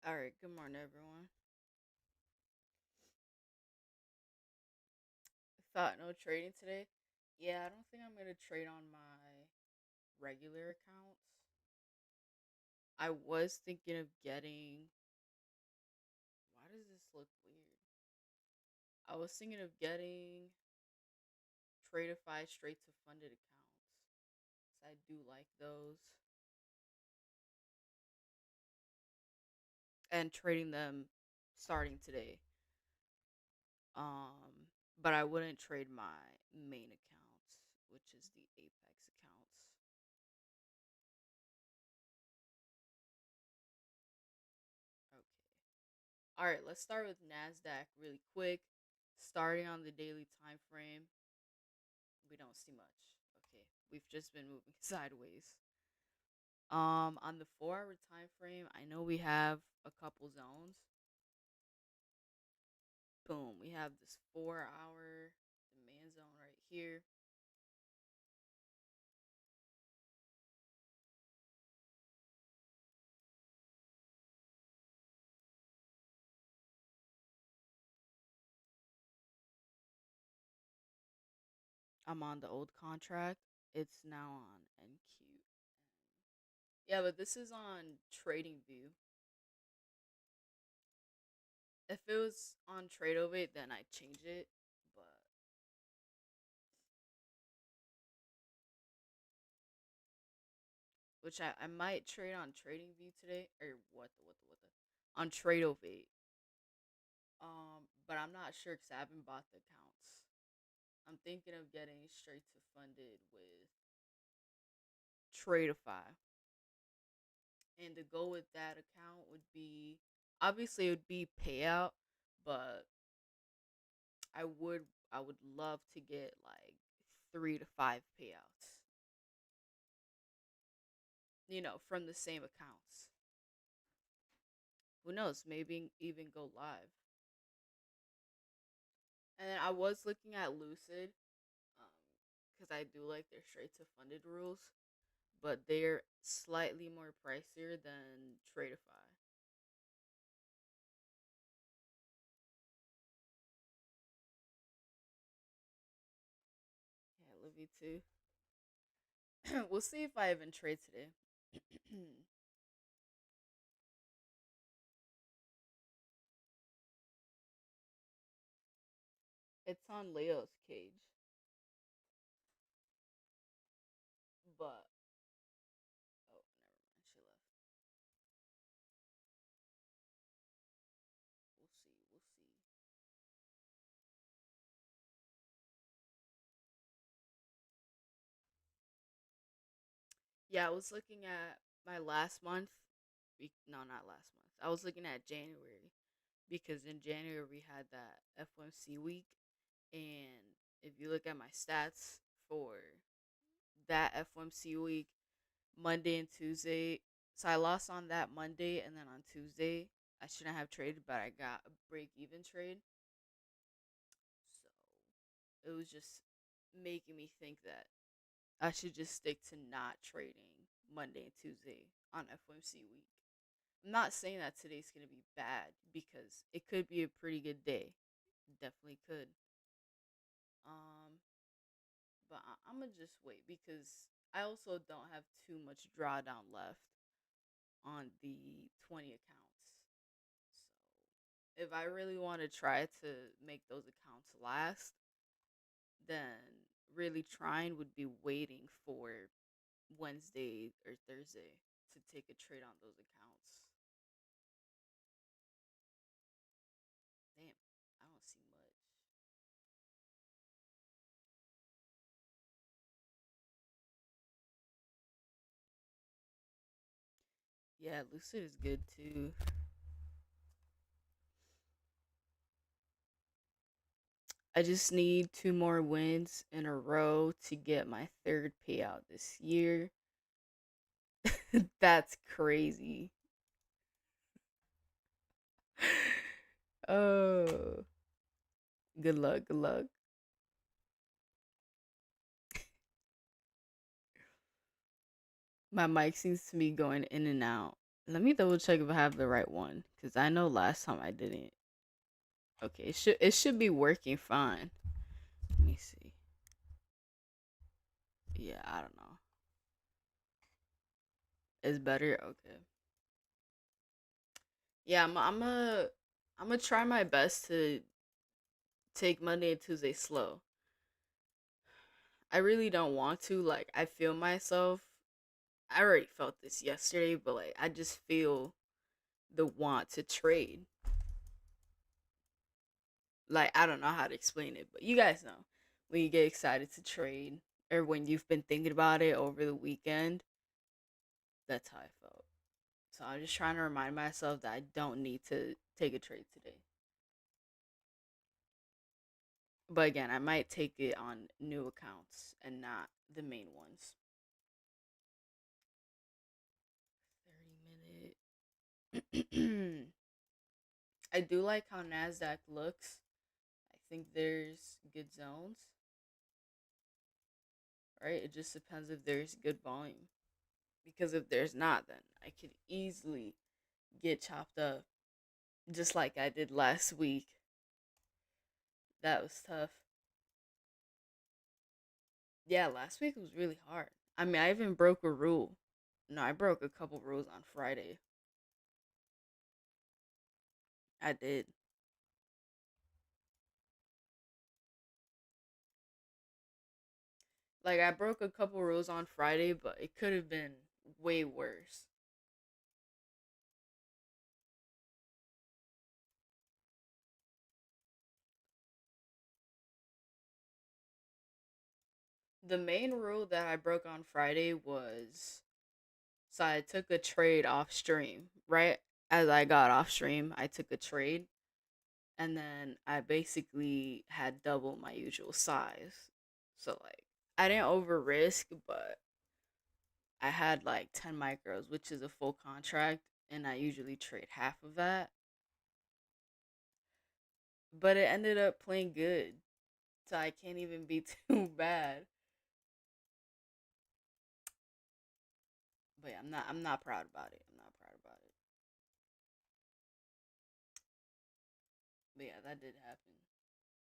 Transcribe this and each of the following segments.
All right, good morning, everyone. Thought no trading today. Yeah, I don't think I'm gonna trade on my regular accounts. I was thinking of getting. Why does this look weird? I was thinking of getting Tradeify straight to funded accounts. 'Cause I do like those and trading them starting today. Um, but I wouldn't trade my main accounts, which is the Apex accounts. Okay. All right, let's start with NASDAQ really quick. Starting on the daily time frame, we don't see much. Okay, we've just been moving sideways. On the 4 hour time frame, I know we have a couple zones. Boom, we have this 4 hour demand zone right here. I'm on the old contract. It's now on NQ. Yeah, but this is on Trading View. If it was on TradeOvate, then I'd change it. But which I might trade on Trading View today, or on TradeOvate. But I'm not sure because I haven't bought the accounts. I'm thinking of getting straight to funded with Tradeify, and to go with that account would be obviously it would be payout, but I would love to get like 3 to 5 payouts. From the same accounts. Who knows? Maybe even go live. And then I was looking at Lucid, because I do like their straight to funded rules, but they're slightly more pricier than Tradeify. Yeah, love you too. We'll see if I even trade today. It's on Leo's cage, but oh, never mind. She left. We'll see. We'll see. Yeah, I was looking at my last month. No, not last month. I was looking at January because in January we had that FOMC week, and if you look at my stats for that FOMC week, Monday and Tuesday, so I lost on that Monday, and then on Tuesday I shouldn't have traded, but I got a break even trade. So it was just making me think that I should just stick to not trading Monday and Tuesday on FOMC week. I'm not saying that today's going to be bad because it could be a pretty good day. Definitely could. Um, but I'm going to just wait because I also don't have too much drawdown left on the 20 accounts. So if I really want to try to make those accounts last, then really trying would be waiting for Wednesday or Thursday to take a trade on those accounts. Damn, I don't see much. Yeah, Lucid is good too. I just need 2 more wins in a row to get my third payout this year. That's crazy. Oh, good luck, good luck. My mic seems to be going in and out. Let me double check if I have the right one because I know last time I didn't. Okay, it should be working fine. Let me see. Yeah, I don't know. It's better. Okay. Yeah, I'm gonna try my best to take Monday and Tuesday slow. I really don't want to. Like, I feel myself. I already felt this yesterday, but like, I just feel the want to trade. Like, I don't know how to explain it, but you guys know when you get excited to trade or when you've been thinking about it over the weekend. That's how I felt. So I'm just trying to remind myself that I don't need to take a trade today. But again, I might take it on new accounts and not the main ones. 30-minute. I do like how NASDAQ looks. I think there's good zones, right? It just depends if there's good volume. Because if there's not, then I could easily get chopped up just like I did last week. That was tough. Yeah, last week was really hard. I mean, I even broke a rule. No, I broke a couple rules on Friday. I did. Like, I broke a couple rules on Friday, but it could have been way worse. The main rule that I broke on Friday was so I took a trade off stream, right? As I got off stream, I took a trade and then I basically had double my usual size. So like I didn't over risk, but I had like 10 micros, which is a full contract, and I usually trade half of that. But it ended up playing good. So I can't even be too bad. But yeah, I'm not proud about it. I'm not proud about it. But yeah, that did happen.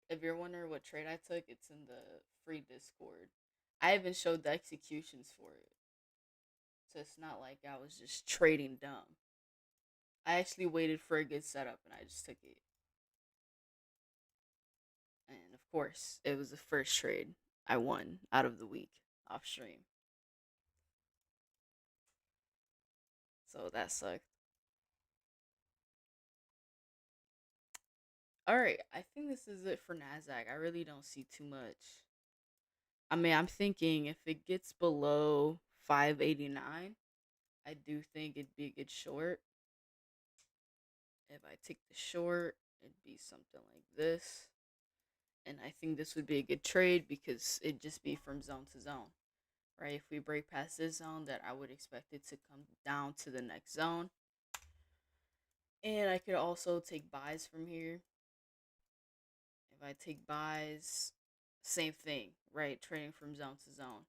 If you're wondering what trade I took, it's in the free Discord. I even showed the executions for it. So it's not like I was just trading dumb. I actually waited for a good setup and I just took it. And of course, it was the first trade I won out of the week off stream. So that sucked. All right, I think this is it for NASDAQ. I really don't see too much. I mean, I'm thinking if it gets below 589, I do think it'd be a good short. If I take the short, it'd be something like this. And I think this would be a good trade because it'd just be from zone to zone, right? If we break past this zone, that I would expect it to come down to the next zone. And I could also take buys from here. If I take buys, same thing, right? Trading from zone to zone.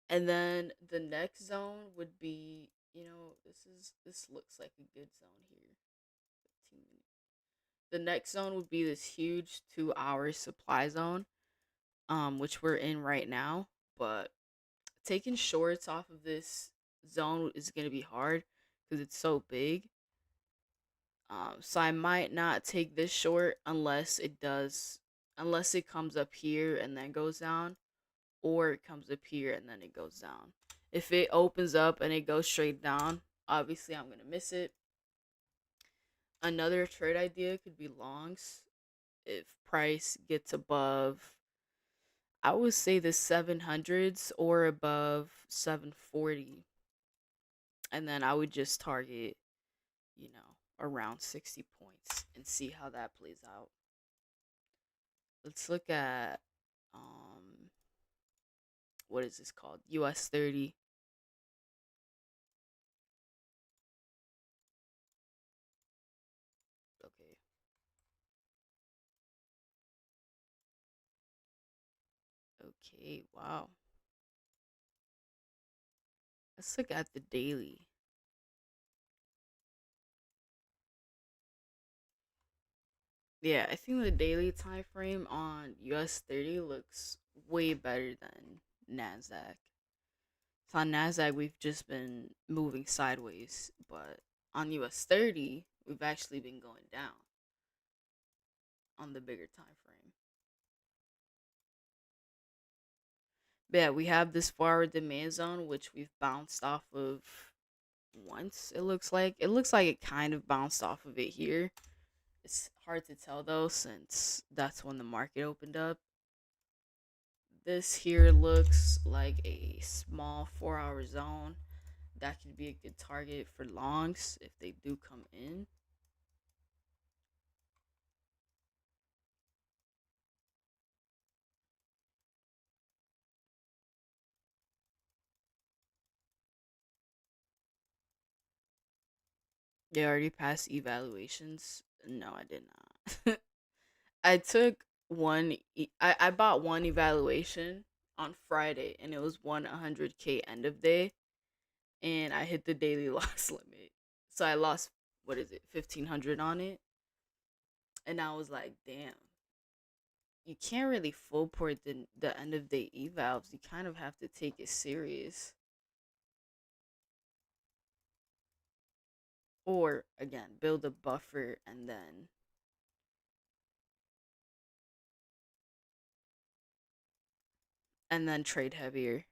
And then the next zone would be, this looks like a good zone here. 15 minutes. The next zone would be this huge 2 hour supply zone, which we're in right now. But taking shorts off of this zone is gonna be hard because it's so big. So I might not take this short unless it comes up here and then goes down, or it comes up here and then it goes down. If it opens up and it goes straight down, obviously I'm gonna miss it. Another trade idea could be longs. If price gets above, I would say the 700s or above 740, and then I would just target, around 60 points and see how that plays out. Let's look at what is this called? US30. Okay. Okay, wow. Let's look at the daily. Yeah, I think the daily time frame on US30 looks way better than NASDAQ. So on NASDAQ, we've just been moving sideways, but on US30, we've actually been going down on the bigger time frame. But yeah, we have this forward demand zone, which we've bounced off of once, it looks like. It looks like it kind of bounced off of it here. It's hard to tell though, since that's when the market opened up. This here looks like a small 4 hour zone. That could be a good target for longs if they do come in. They already passed evaluations. No, I did not. I took I bought one evaluation on Friday, and it was 100K end of day, and I hit the daily loss limit. So I lost, what is it, 1500 on it. And I was like, damn, you can't really full port the end of day evals. You kind of have to take it serious. Or again, build a buffer and then trade heavier.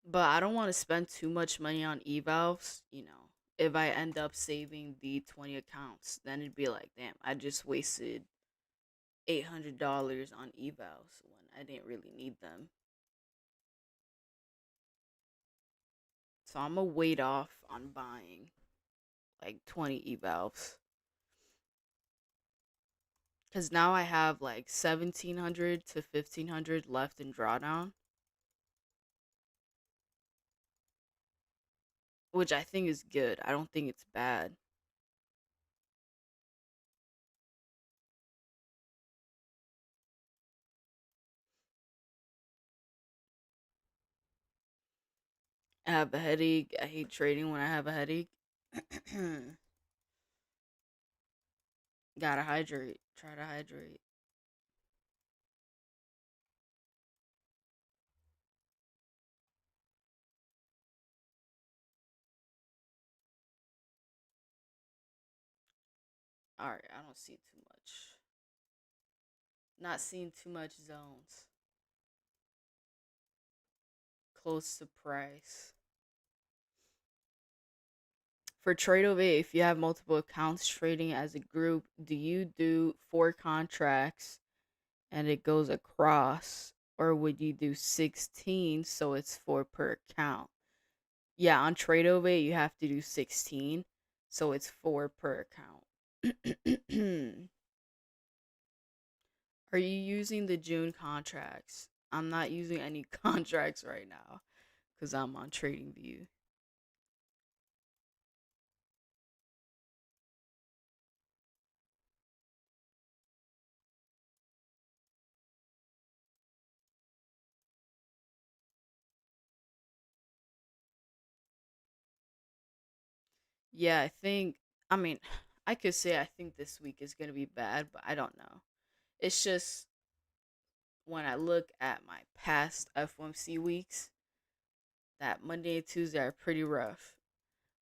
But I don't want to spend too much money on evals, you know. If I end up saving the 20 accounts, then it'd be like, damn, I just wasted $800 on evals when I didn't really need them. So I'm gonna wait off on buying like 20 evals. Cause now I have like 1700 to 1500 left in drawdown, which I think is good. I don't think it's bad. I have a headache. I hate trading when I have a headache. Gotta hydrate. Try to hydrate. Alright, I don't see too much. Not seeing too much zones. Close to price. For trade of it, if you have multiple accounts trading as a group, do you do 4 contracts and it goes across, or would you do 16 so it's four per account? Yeah, on trade of it, you have to do 16 so it's four per account. Are you using the June contracts? I'm not using any contracts right now because I'm on TradingView. Yeah, I mean, I could say I think this week is going to be bad, but I don't know. It's just when I look at my past FOMC weeks, that Monday and Tuesday are pretty rough.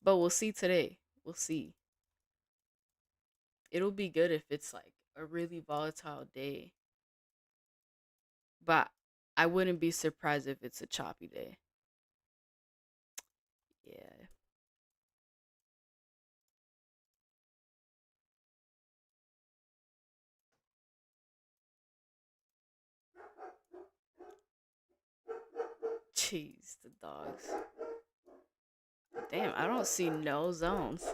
But we'll see today. We'll see. It'll be good if it's like a really volatile day, but I wouldn't be surprised if it's a choppy day. Yeah. Jeez, the dogs. Damn, I don't see no zones.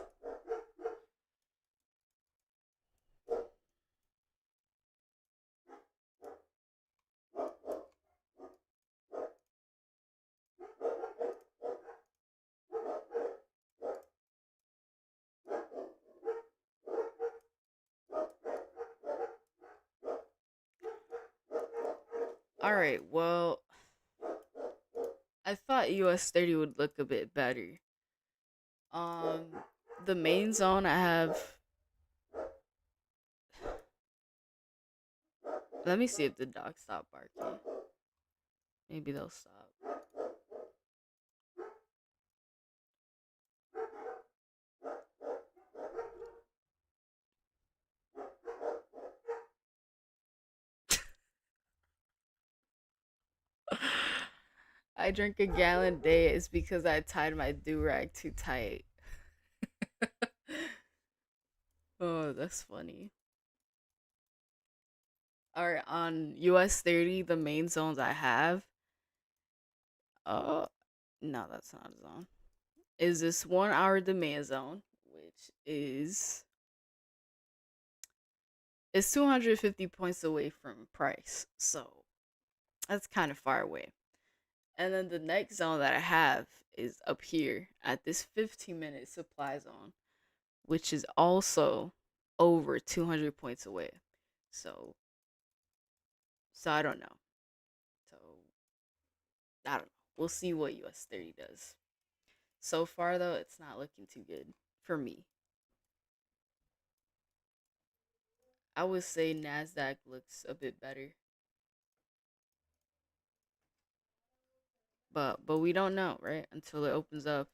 All right. Well, I thought US30 would look a bit better. Um, the main zone I have. Let me see if the dogs stop barking. Maybe they'll stop. I drink a gallon a day is because I tied my do rag too tight. Oh, that's funny. All right, on US30, the main zones I have. Uh, no, that's not a zone. Is this 1 hour demand zone, which is 250 points away from price, so that's kind of far away. And then the next zone that I have is up here at this 15-minute supply zone, which is also over 200 points away. So, so I don't know. So I don't know. We'll see what US30 does. So far though, it's not looking too good for me. I would say NASDAQ looks a bit better. But we don't know, right? Until it opens up.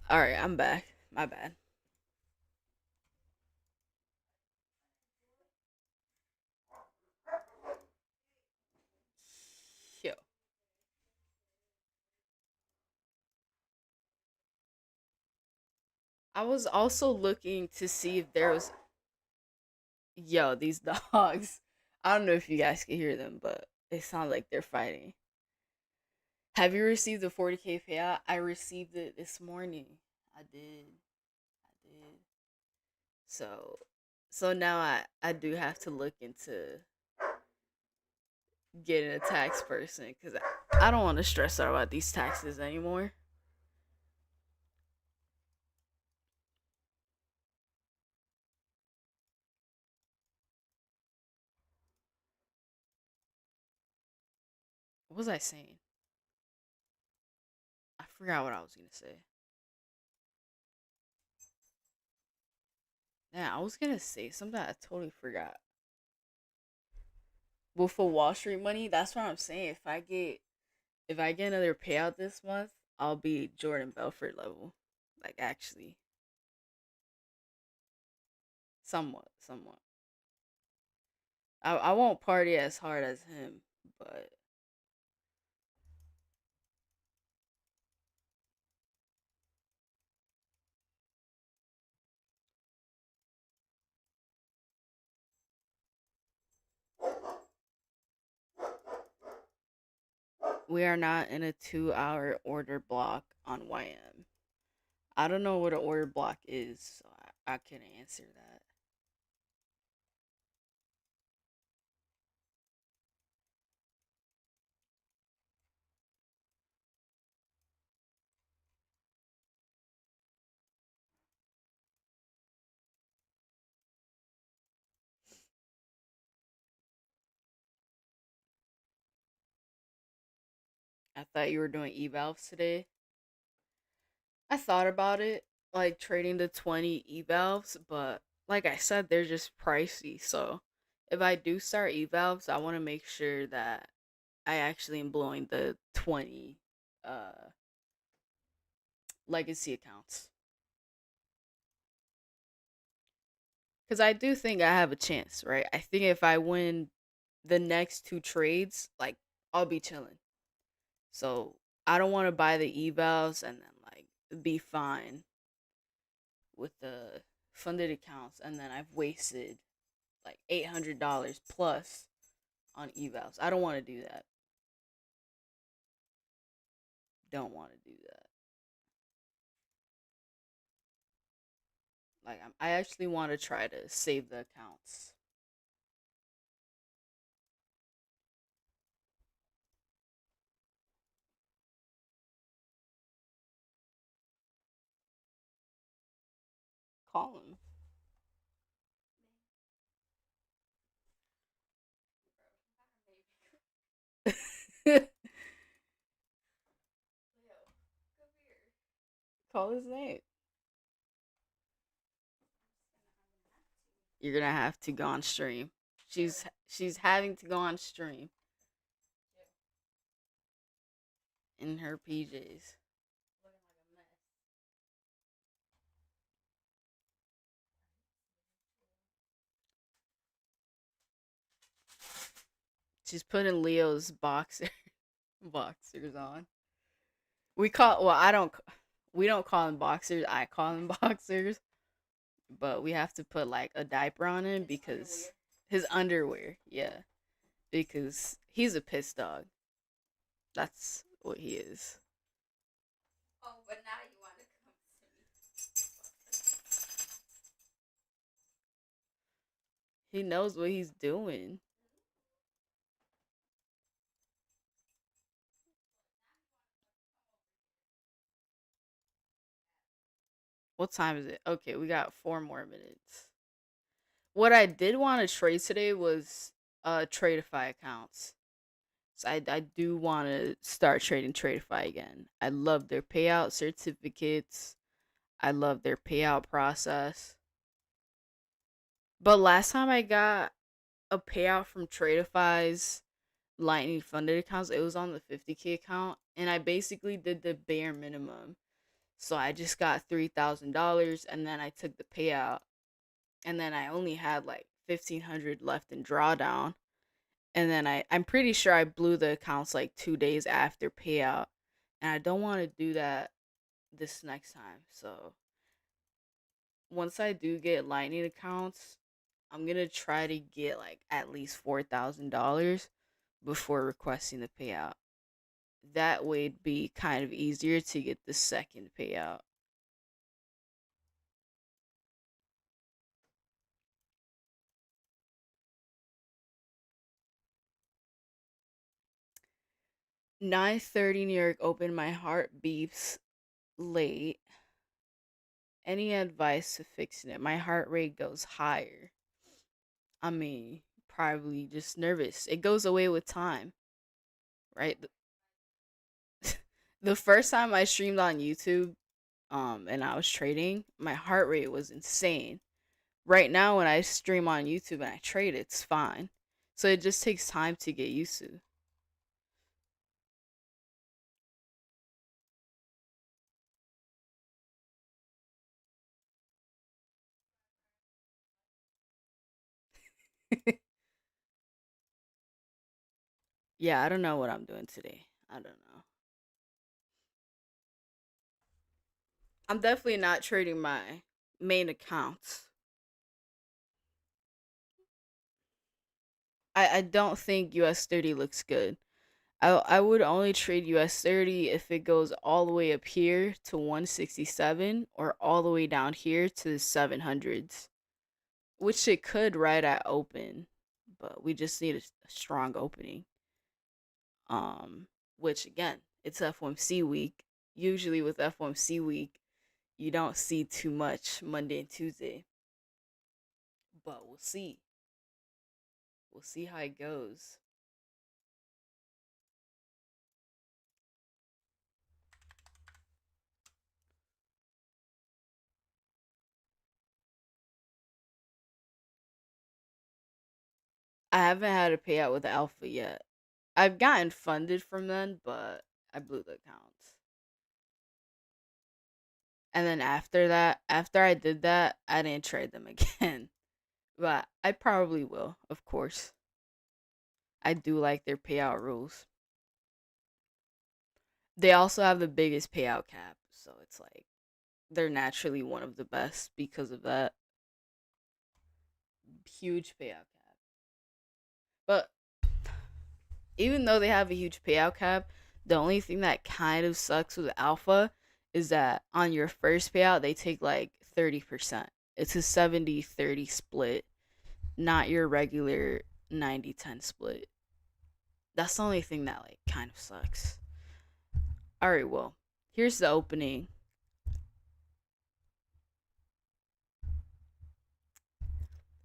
All right, I'm back. My bad. Yo. I was also looking to see if there was yo, these dogs. I don't know if you guys can hear them, but it sounds like they're fighting. Have you received the 40K payout? I received it this morning. I did. I did. So now I do have to look into getting a tax person cuz I don't want to stress out about these taxes anymore. What was I saying? I forgot what I was going to say. Yeah, I was going to say something I totally forgot. Well, for Wall Street money, that's what I'm saying. If I get another payout this month, I'll be Jordan Belfort level. Like actually, somewhat, somewhat. I won't party as hard as him, but we are not in a 2 hour order block on YM. I don't know what an order block is, so I can't answer that. I thought you were doing evals today. I thought about it, like trading the 20 evals, but like I said, they're just pricey. So if I do start evals, I want to make sure that I actually am blowing the 20 uh legacy accounts. Because I do think I have a chance, right? I think if I win the next two trades, like I'll be chilling. So I don't want to buy the evals and then like be fine with the funded accounts and then I've wasted like $800 plus on evals. I don't want to do that. Don't want to do that. Like I actually want to try to save the accounts. Call him. Call his name. You're gonna have to go on stream. She's having to go on stream in her PJs. She's putting Leo's boxers on. I don't. We don't call them boxers. I call them boxers, but we have to put like a diaper on him because his underwear. Yeah, because he's a piss dog. That's what he is. He knows what he's doing. What time is it? Okay, we got 4 more minutes. What I did want to trade today was Tradeify accounts. So I do want to start trading Tradeify again. I love their payout certificates. I love their payout process. But last time I got a payout from Tradeify's Lightning funded accounts, it was on the 50K account, and I basically did the bare minimum. So I just got $3,000, and then I took the payout, and then I only had like 1,500 left in drawdown, and then I'm pretty sure I blew the accounts like 2 days after payout, and I don't want to do that this next time. So once I do get Lightning accounts, I'm gonna try to get like at least $4,000 before requesting the payout. That way it'd be kind of easier to get the second payout. 9:30 New York Open. My heart beeps late. Any advice to fixing it? My heart rate goes higher. I mean, probably just nervous. It goes away with time, right? The first time I streamed on YouTube, and I was trading, my heart rate was insane. Right now, when I stream on YouTube and I trade, it's fine. So it just takes time to get used to. Yeah, I don't know what I'm doing today. I don't know. I'm definitely not trading my main accounts. I don't think US30 looks good. I would only trade US30 if it goes all the way up here to 167 or all the way down here to the 700s, which it could right at open, but we just need a strong opening. Which again, it's FOMC week. Usually with FOMC week, you don't see too much Monday and Tuesday, but we'll see. We'll see how it goes. I haven't had a payout with Alpha yet. I've gotten funded from them, but I blew the accounts. And then after that, after I did that, I didn't trade them again. But I probably will, of course. I do like their payout rules. They also have the biggest payout cap, so it's like they're naturally one of the best because of that huge payout cap. But even though they have a huge payout cap, the only thing that kind of sucks with Alpha is that on your first payout they take like 30%. It's a 70-30 split, not your regular 90-10 split. That's the only thing that like kind of sucks. All right, well, here's the opening.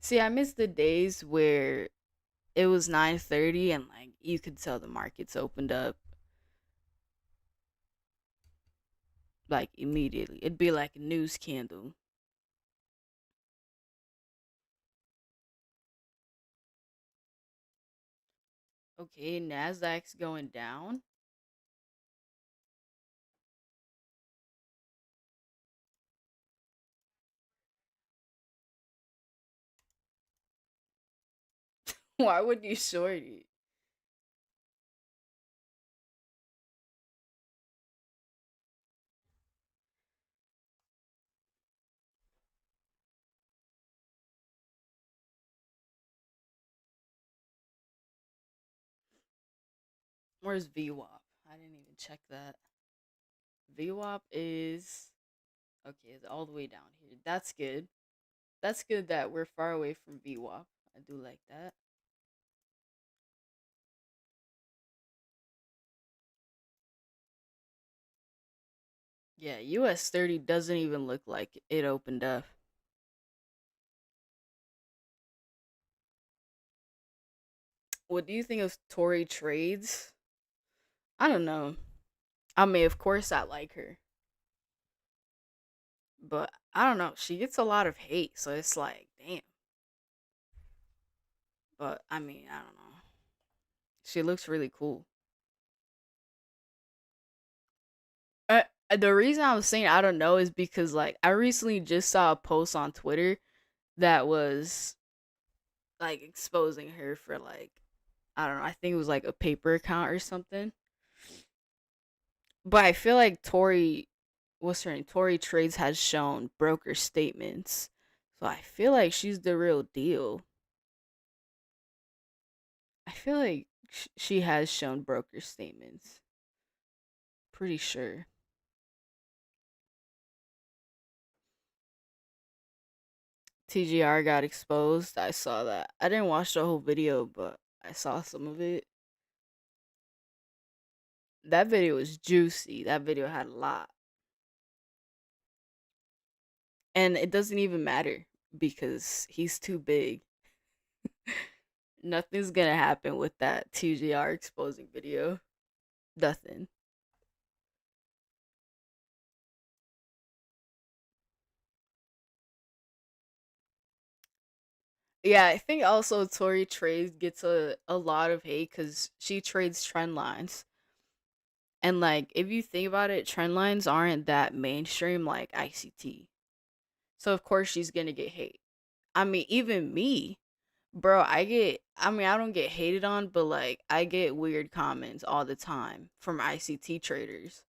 See, I miss the days where it was 9:30 and like you could tell the markets opened up like immediately. It'd be like a news candle. Okay, NASDAQ's going down. Why would you short it? Where's VWAP? I didn't even check that. VWAP is okay, it's all the way down here. That's good. That's good that we're far away from VWAP. I do like that. Yeah, US30 doesn't even look like it opened up. What do you think of Tory trades? I don't know. I mean, of course I like her, but I don't know. She gets a lot of hate, so it's like, damn. But I mean, I don't know. She looks really cool. The reason I was saying I don't know is because like I recently just saw a post on Twitter that was like exposing her for like I don't know. I think it was like a paper account or something. But I feel like Tori, what's her name? Tori Trades has shown broker statements, so I feel like she's the real deal. I feel like she has shown broker statements. Pretty sure. TGR got exposed. I saw that. I didn't watch the whole video, but I saw some of it. That video was juicy. That video had a lot. And it doesn't even matter because he's too big. Nothing's gonna happen with that TGR exposing video. Nothing. Yeah, I think also Tori Trades gets a lot of hate because she trades trend lines. And like if you think about it, trend lines aren't that mainstream like ICT. So of course she's gonna get hate. I mean, even me, bro, I mean, I don't get hated on, but like I get weird comments all the time from ICT traders.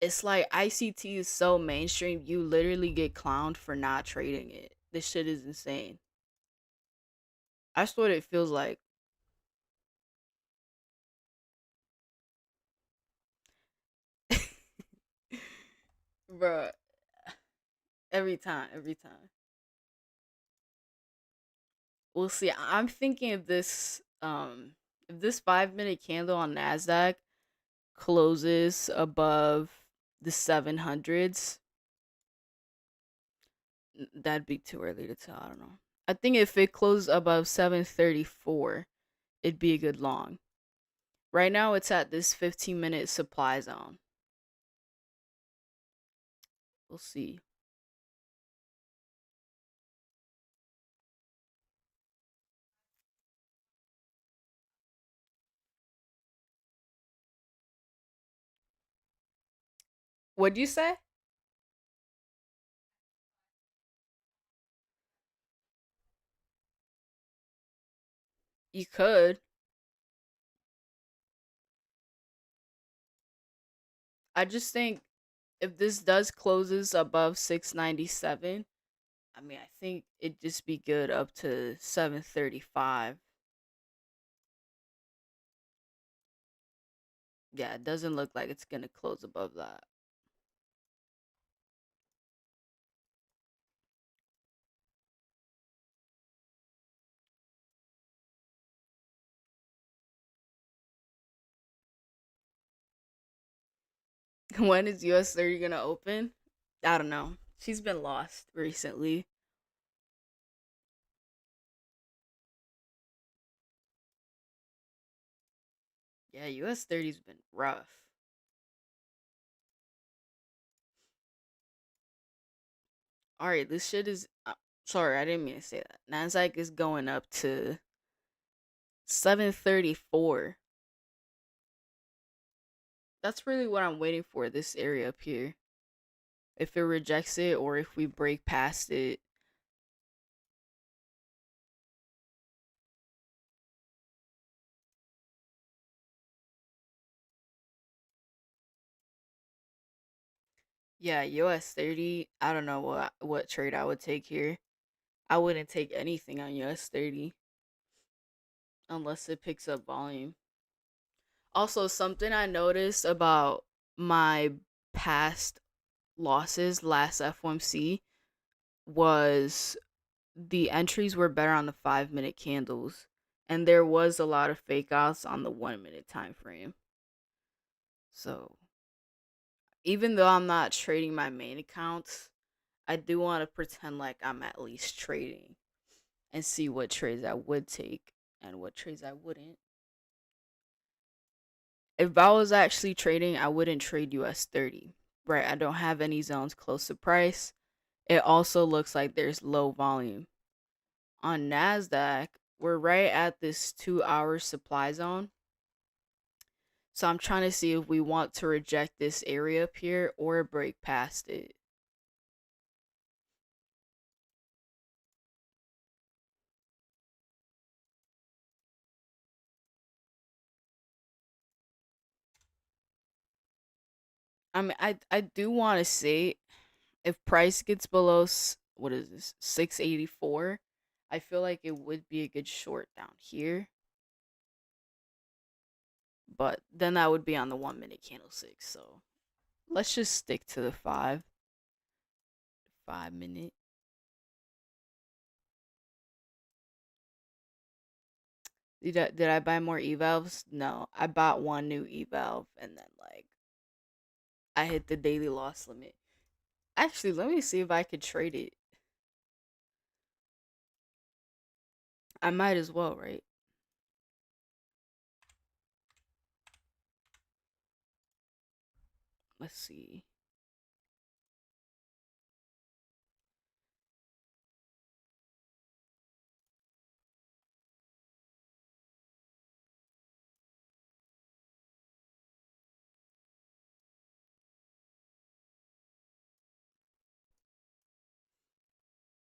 It's like ICT is so mainstream, you literally get clowned for not trading it. This shit is insane. That's what it feels like. Bro, every time, every time. We'll see. I'm thinking if this 5 minute candle on NASDAQ closes above the 700s, that'd be too early to tell. I don't know. I think if it closes above 734, it'd be a good long. Right now, it's at this 15-minute supply zone. We'll see. What'd you say? You could. I just think if this does closes above 697, I mean, I think it'd just be good up to 735. Yeah, it doesn't look like it's gonna close above that. When is US30 gonna open? I don't know. She's been lost recently. Yeah, US30's been rough. All right, this shit is. Sorry, I didn't mean to say that. NASDAQ is going up to 734. That's really what I'm waiting for. This area up here. If it rejects it or if we break past it. Yeah, US30. I don't know what trade I would take here. I wouldn't take anything on US30 unless it picks up volume. Also, something I noticed about my past losses last FOMC was the entries were better on the 5 minute candles, and there was a lot of fake outs on the 1 minute time frame. So even though I'm not trading my main accounts, I do want to pretend like I'm at least trading and see what trades I would take and what trades I wouldn't. If I was actually trading, I wouldn't trade US30. Right, I don't have any zones close to price. It also looks like there's low volume. On NASDAQ, we're right at this 2 hour supply zone. So I'm trying to see if we want to reject this area up here or break past it. I mean, I do want to say if price gets below what is this 684, I feel like it would be a good short down here. But then that would be on the 1 minute candlestick. So let's just stick to the 5 minute. Did I buy more evalves? No, I bought one new evalve and then like I hit the daily loss limit. Actually, let me see if I could trade it. I might as well, right? Let's see.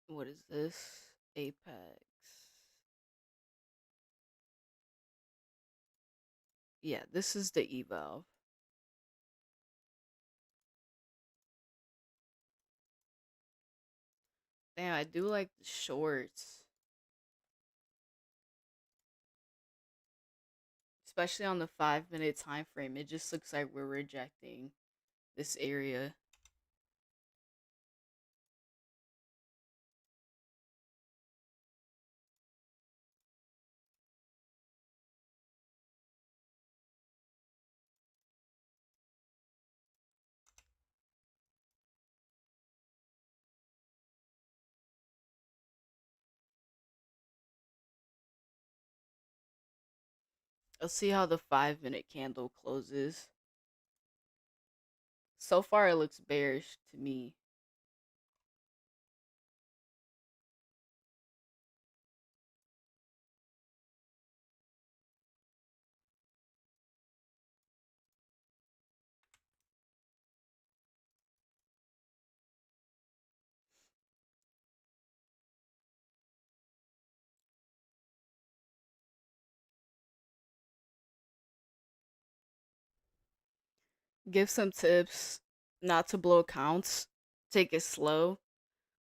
What is this? Apex. Yeah, this is the evalve. Damn, I do like the shorts. Especially on the 5 minute time frame. It just looks like we're rejecting this area. Let's see how the 5 minute candle closes. So far, it looks bearish to me. Give some tips not to blow accounts. Take it slow.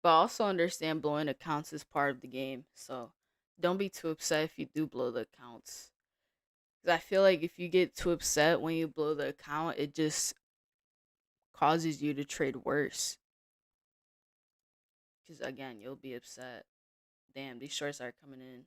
But also understand blowing accounts is part of the game. So don't be too upset if you do blow the accounts. Because I feel like if you get too upset when you blow the account, it just causes you to trade worse. Because again, you'll be upset. Damn, these shorts are coming in.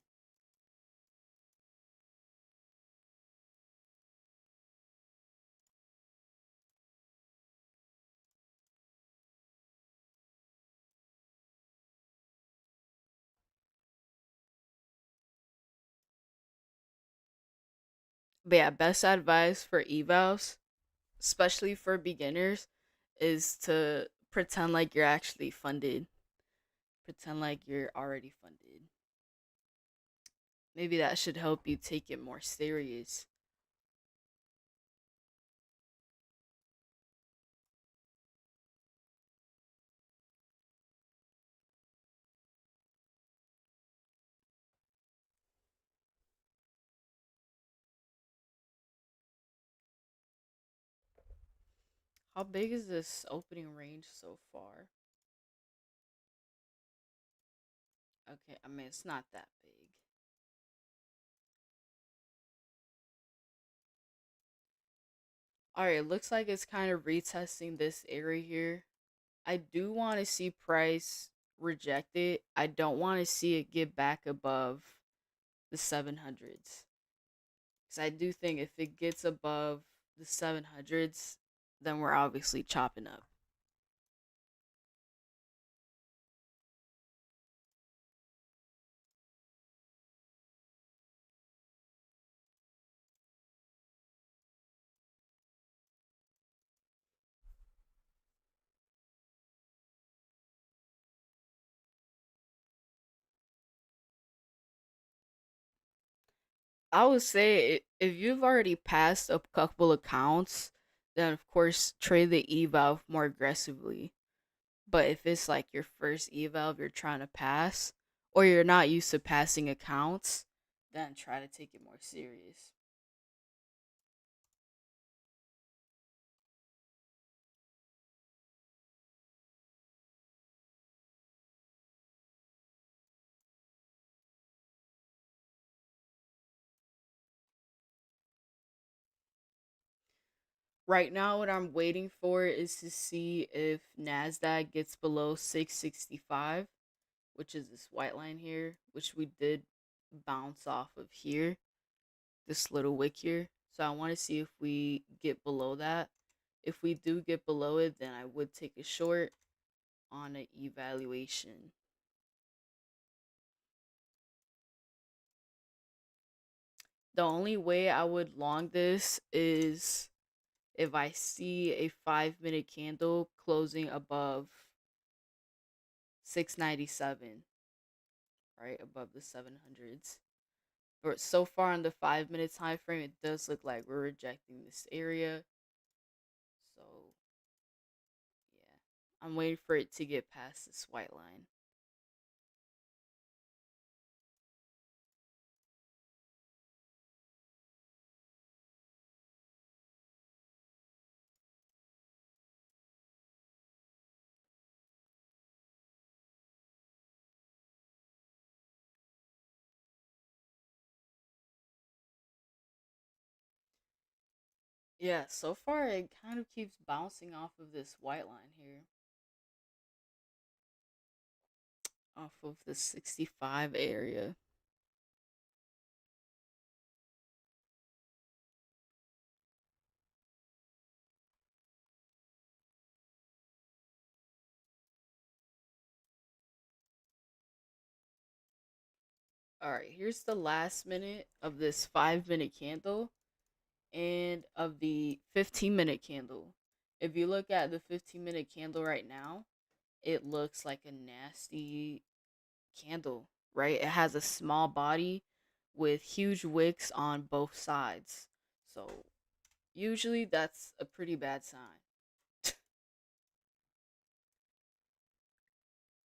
But yeah, best advice for evals, especially for beginners, is to pretend like you're actually funded. Pretend like you're already funded. Maybe that should help you take it more serious. How big is this opening range so far? Okay, I mean, it's not that big. All right, looks like it's kind of retesting this area here. I do want to see price reject it. I don't want to see it get back above the 700s. Because I do think if it gets above the 700s, then we're obviously chopping up. I would say if you've already passed a couple accounts, then of course trade the eval more aggressively. But if it's like your first eval you're trying to pass, or you're not used to passing accounts, then try to take it more serious. Right now, what I'm waiting for is to see if NASDAQ gets below 665, which is this white line here, which we did bounce off of here, this little wick here. So I want to see if we get below that. If we do get below it, then I would take a short on an evaluation. The only way I would long this is if I see a 5 minute candle closing above 697, right above the 700s. Or so far in the 5 minute time frame, it does look like we're rejecting this area. So yeah, I'm waiting for it to get past this white line. Yeah, so far it kind of keeps bouncing off of this white line here, off of the 65 area. All right, here's the last minute of this 5 minute candle and of the 15 minute candle. If you look at the 15 minute candle right now, it looks like a nasty candle, right? It has a small body with huge wicks on both sides. So usually that's a pretty bad sign.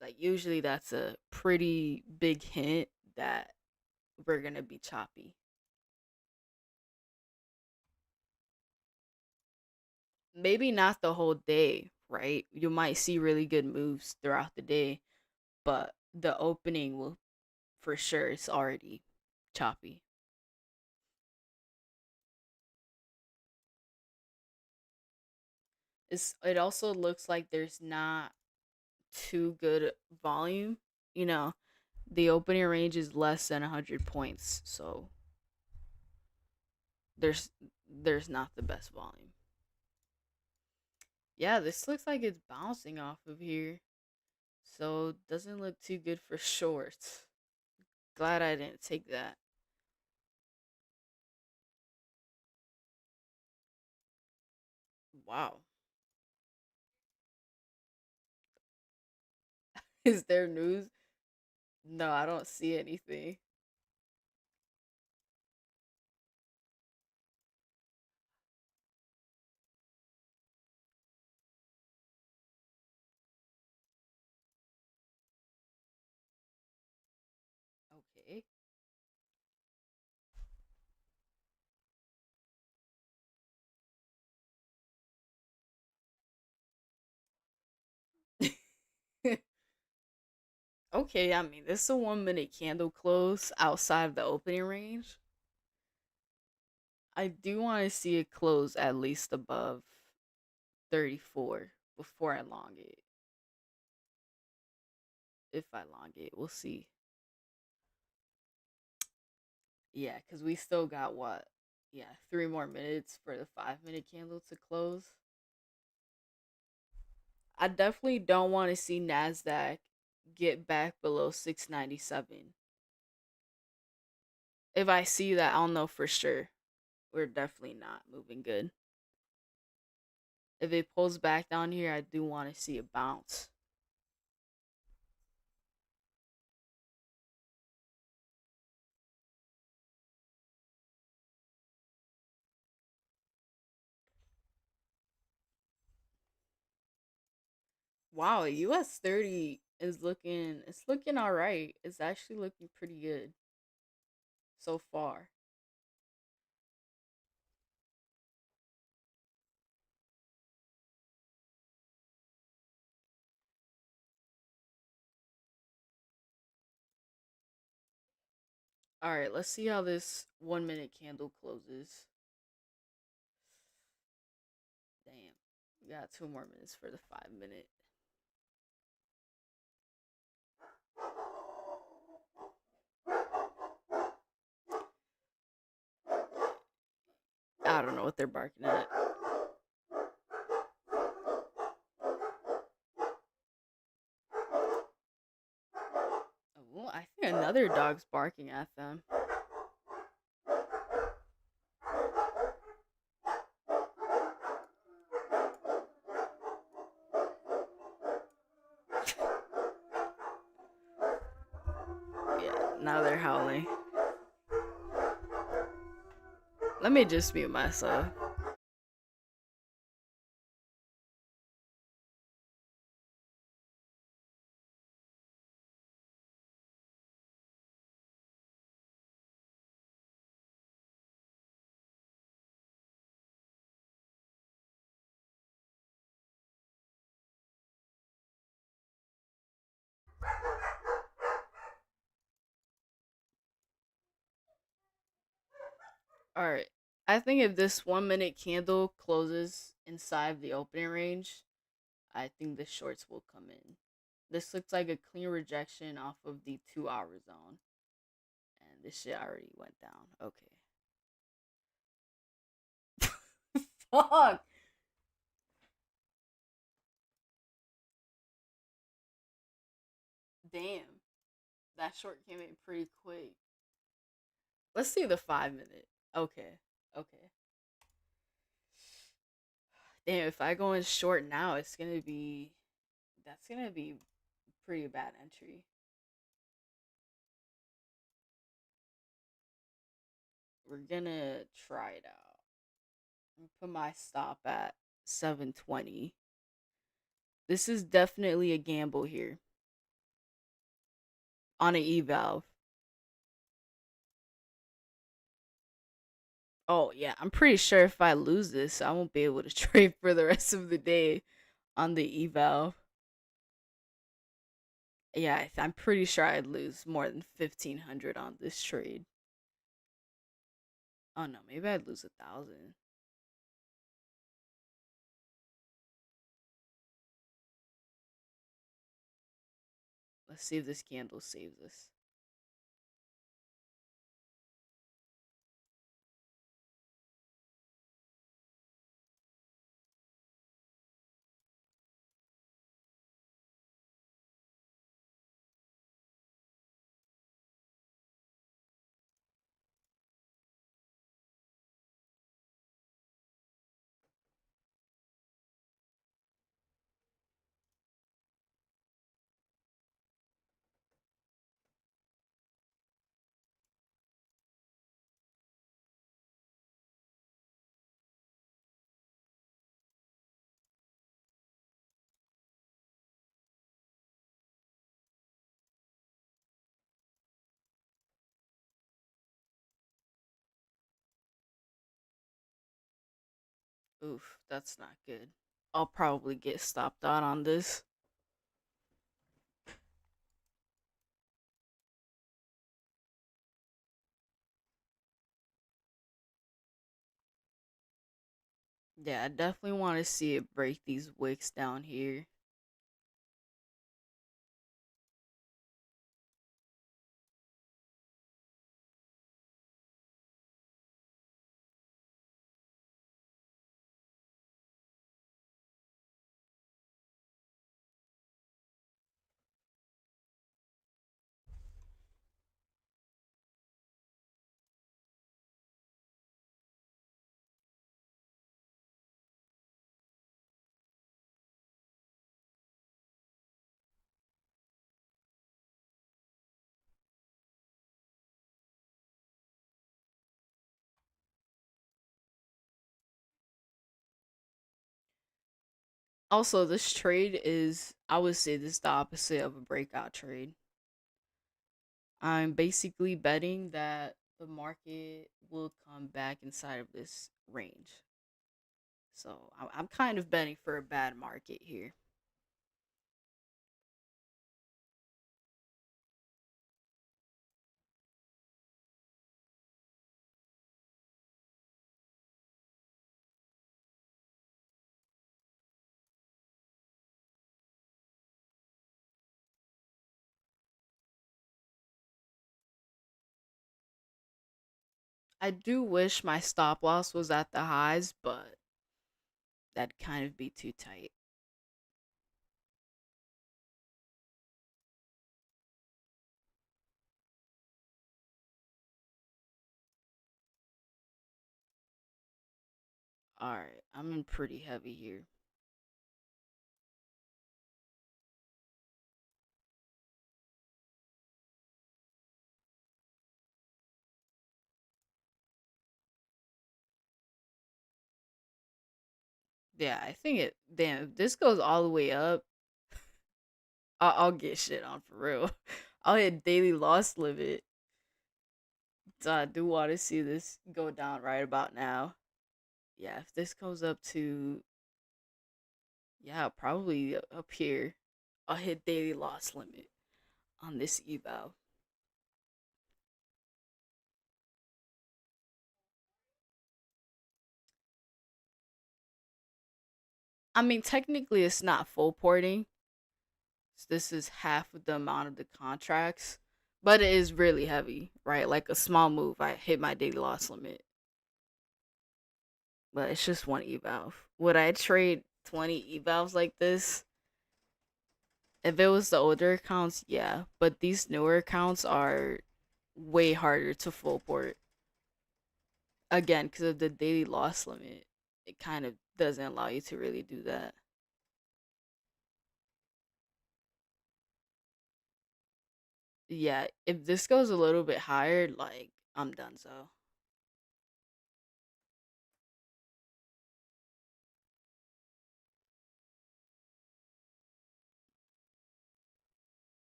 Like usually that's a pretty big hint that we're going to be choppy. Maybe not the whole day, right? You might see really good moves throughout the day, but the opening will for sure it's already choppy. It also looks like there's not too good volume. You know, the opening range is less than 100 points, so there's there's not the best volume. Yeah, this looks like it's bouncing off of here, so doesn't look too good for shorts. Glad I didn't take that. Wow. Is there news? No, I don't see anything. Okay. Okay, I mean, this is a 1 minute candle close outside of the opening range. I do want to see it close at least above 34 before I elongate. If I elongate, we'll see. Yeah, because we still got what? Yeah, 3 more minutes for the 5 minute candle to close. I definitely don't want to see NASDAQ get back below 697. If I see that, I'll know for sure. We're definitely not moving good. If it pulls back down here, I do want to see a bounce. Wow, US30 is looking all right. It's actually looking pretty good so far. All right, let's see how this 1 minute candle closes. Damn. We got 2 more minutes for the 5 minute. I don't know what they're barking at. Oh, I think another dog's barking at them. Yeah, now they're howling. Let me just mute myself. All right. I think if this 1 minute candle closes inside the opening range, I think the shorts will come in. This looks like a clean rejection off of the 2 hour zone. And this shit already went down. Okay. Fuck. Damn. That short came in pretty quick. Let's see the 5 minute. Okay. Okay. Damn, if I go in short now, that's gonna be pretty bad entry. We're gonna try it out. Put my stop at 720. This is definitely a gamble here on an E valve. Oh yeah, I'm pretty sure if I lose this, I won't be able to trade for the rest of the day on the E valve. Yeah, I'm pretty sure I'd lose more than 1,500 on this trade. Oh no, maybe I'd lose 1,000. Let's see if this candle saves us. Oof, that's not good. I'll probably get stopped out on this. Yeah, I definitely want to see it break these wicks down here. Also, this trade is, I would say, this is the opposite of a breakout trade. I'm basically betting that the market will come back inside of this range. So I'm kind of betting for a bad market here. I do wish my stop loss was at the highs, but that'd kind of be too tight. All right, I'm in pretty heavy here. Yeah, I think it. Damn, if this goes all the way up, I'll get shit on for real. I'll hit daily loss limit. So I do want to see this go down right about now. Yeah, if this goes up to, yeah, probably up here, I'll hit daily loss limit on this eval. I mean, technically, it's not full porting. So this is half of the amount of the contracts, but it is really heavy, right? Like a small move, I hit my daily loss limit, but it's just one eval. Would I trade 20 evals like this? If it was the older accounts, yeah, but these newer accounts are way harder to full port. Again, because of the daily loss limit, it kind of doesn't allow you to really do that. Yeah, if this goes a little bit higher, like I'm done. So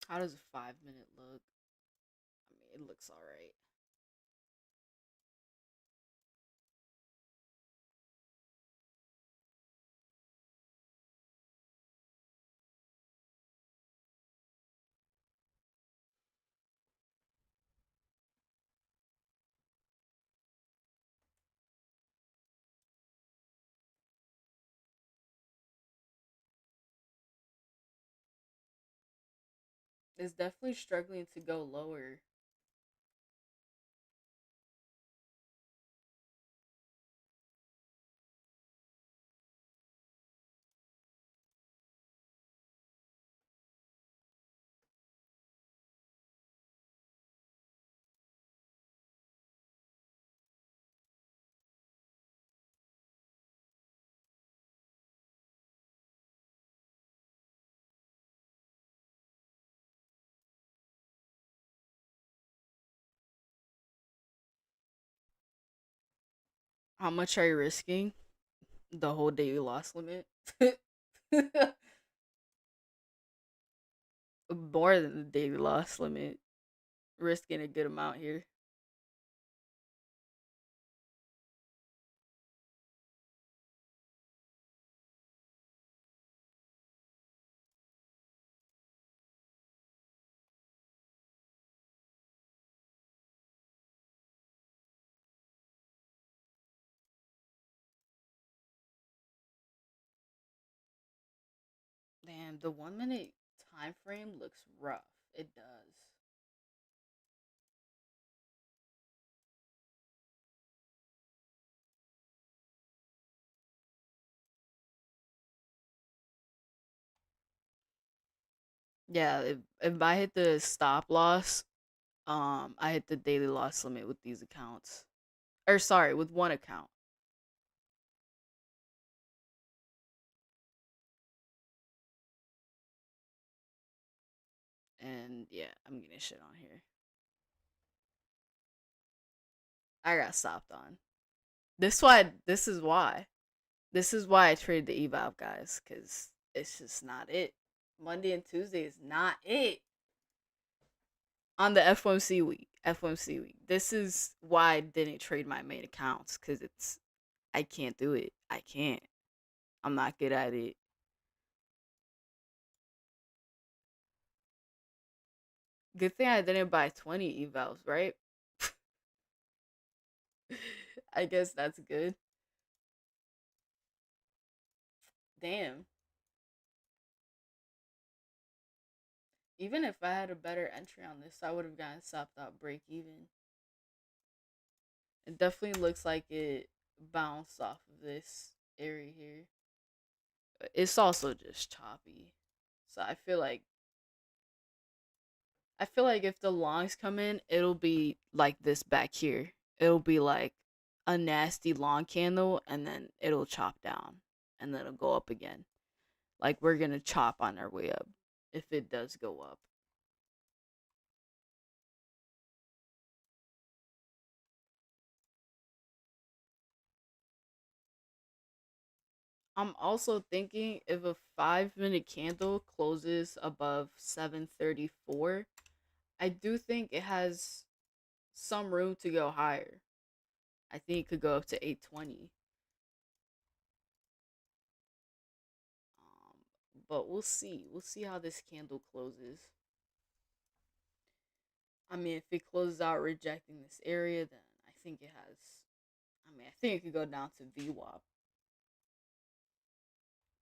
how does a 5 minute look? I mean, it looks all right. It's definitely struggling to go lower. How much are you risking? The whole daily loss limit? More than the daily loss limit. risking a good amount here. Damn, the 1 minute time frame looks rough. It does. Yeah, if I hit the stop loss, I hit the daily loss limit with these accounts. Or sorry, with one account. And yeah, I'm getting shit on here. I got stopped on. This is why. This is why I traded the eval guys, because it's just not it. Monday and Tuesday is not it. On the FOMC week. FOMC week. This is why I didn't trade my main accounts, because I can't do it. I can't. I'm not good at it. Good thing I didn't buy 20 evals, right? I guess that's good. Damn. Even if I had a better entry on this, I would have gotten stopped out break even. It definitely looks like it bounced off of this area here. But it's also just choppy. So I feel like if the longs come in, it'll be like this back here. It'll be like a nasty long candle and then it'll chop down and then it'll go up again. Like we're gonna chop on our way up if it does go up. I'm also thinking if a 5 minute candle closes above 734, I do think it has some room to go higher. I think it could go up to 820. Um, but we'll see. We'll see how this candle closes. I mean, if it closes out rejecting this area, then I think it has. I mean, I think it could go down to VWAP.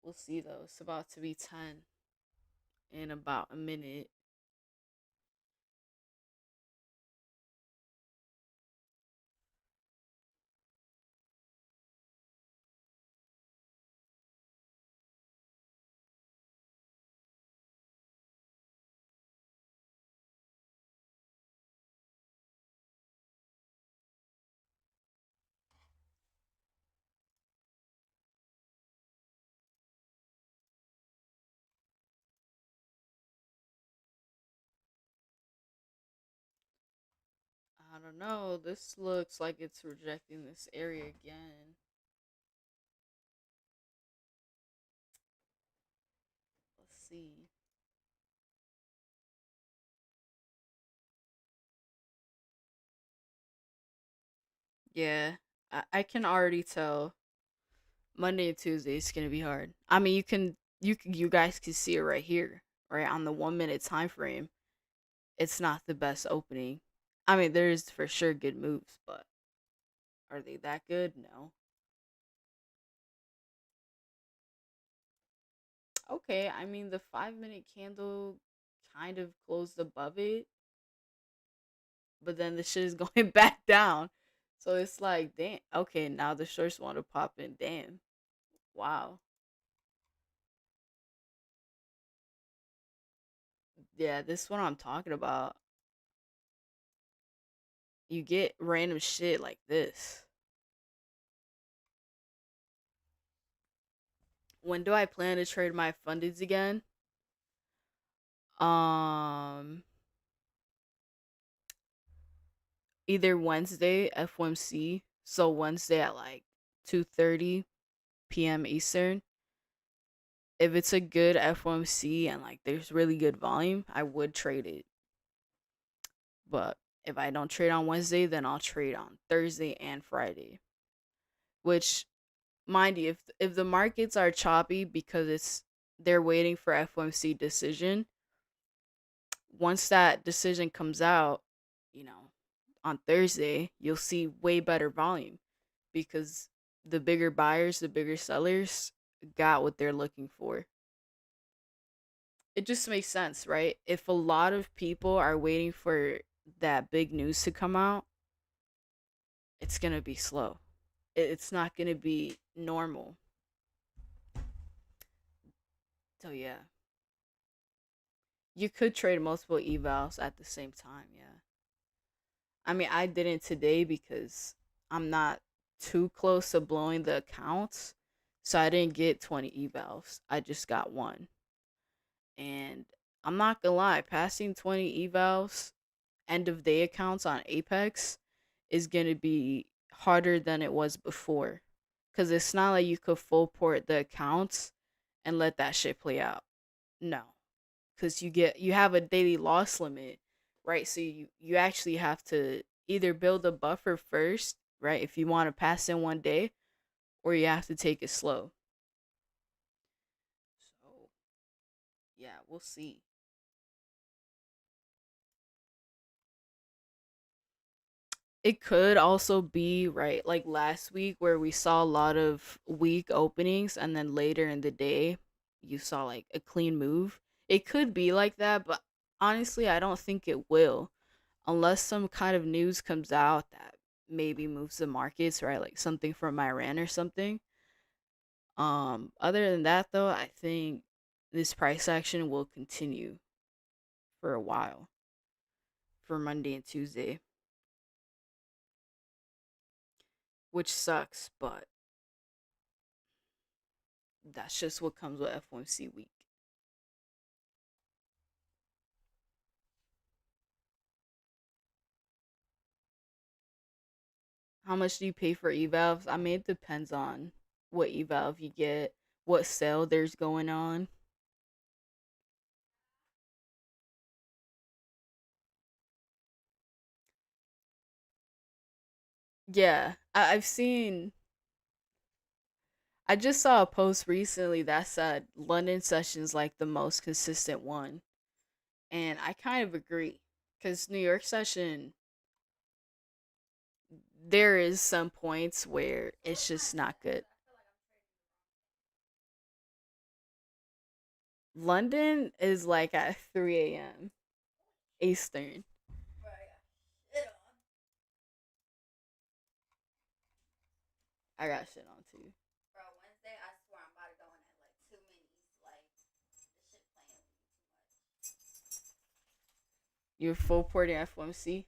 We'll see though. It's about to be 10 in about a minute. I don't know. This looks like it's rejecting this area again. Let's see. Yeah, I can already tell Monday and Tuesday is gonna be hard. I mean, you guys can see it right here, right on the 1 minute time frame. It's not the best opening. I mean, there's for sure good moves, but are they that good? No. Okay, I mean the 5 minute candle kind of closed above it, but then the shit is going back down. So it's like, damn. Okay, now the shorts want to pop in. Damn. Wow. Yeah, this is what I'm talking about. You get random shit like this. When do I plan to trade my fundeds again? Um, Either Wednesday FOMC, so Wednesday at like 2:30 p.m. Eastern. If it's a good FOMC and like there's really good volume, I would trade it. But if I don't trade on Wednesday, then I'll trade on Thursday and Friday. Which, mind you, if the markets are choppy because they're waiting for FOMC decision, once that decision comes out, you know, on Thursday, you'll see way better volume because the bigger buyers, the bigger sellers got what they're looking for. It just makes sense, right? If a lot of people are waiting for that big news to come out, it's going to be slow. It's not going to be normal. So, yeah. You could trade multiple evals at the same time, yeah. I mean, I didn't today because I'm not too close to blowing the accounts. So I didn't get 20 evals. I just got one. And I'm not gonna lie, passing 20 evals end of day accounts on Apex is gonna be harder than it was before. Cause it's not like you could full port the accounts and let that shit play out. No. Cause you have a daily loss limit, right? So you actually have to either build a buffer first, right? If you want to pass in one day, or you have to take it slow. So yeah, we'll see. It could also be right like last week where we saw a lot of weak openings and then later in the day you saw like a clean move. It could be like that, but honestly, I don't think it will unless some kind of news comes out that maybe moves the markets, right? Like something from Iran or something. Other than that though, I think this price action will continue for a while for Monday and Tuesday, which sucks, but that's just what comes with FOMC week. How much do you pay for evals? I mean, it depends on what eval you get, what sale there's going on. Yeah, I've seen. I just saw a post recently that said London session's like the most consistent one, and I kind of agree because New York session there is some points where it's just not good. London is like at 3 a.m. Eastern. I got shit on too. You're full porting FOMC?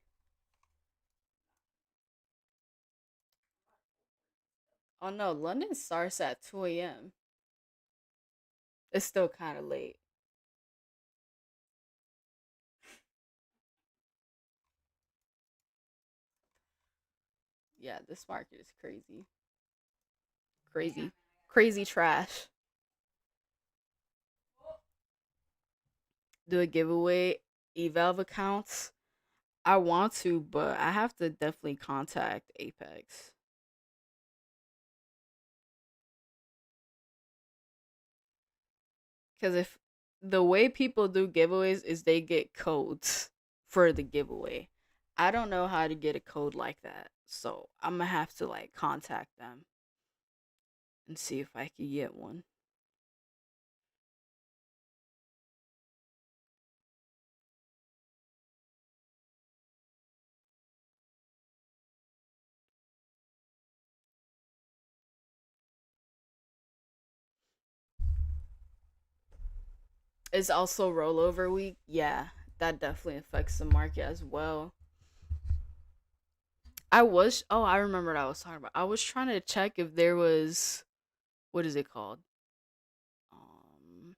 Oh no, London starts at 2 a.m. It's still kind of late. Yeah, this market is crazy. Crazy. Crazy trash. Do a giveaway eval accounts. I want to, but I have to definitely contact Apex. Because if the way people do giveaways is they get codes for the giveaway. I don't know how to get a code like that. So I'm gonna have to like contact them and see if I can get one. It's also rollover week. Yeah, that definitely affects the market as well. I remember what I was talking about. I was trying to check if there was what is it called? Um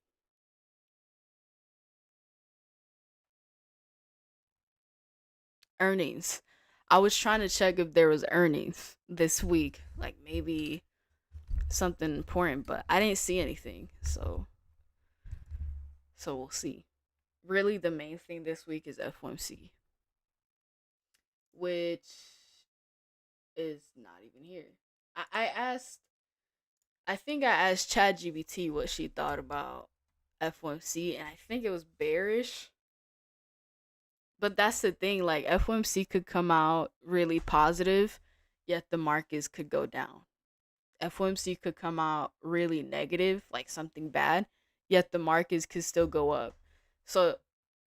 Earnings. I was trying to check if there was earnings this week, like maybe something important, but I didn't see anything. So we'll see. Really the main thing this week is FOMC. which is not even here. I asked, I think I asked ChatGPT what she thought about FOMC, and I think it was bearish. But that's the thing, like FOMC could come out really positive, yet the markets could go down. FOMC could come out really negative, like something bad, yet the markets could still go up. So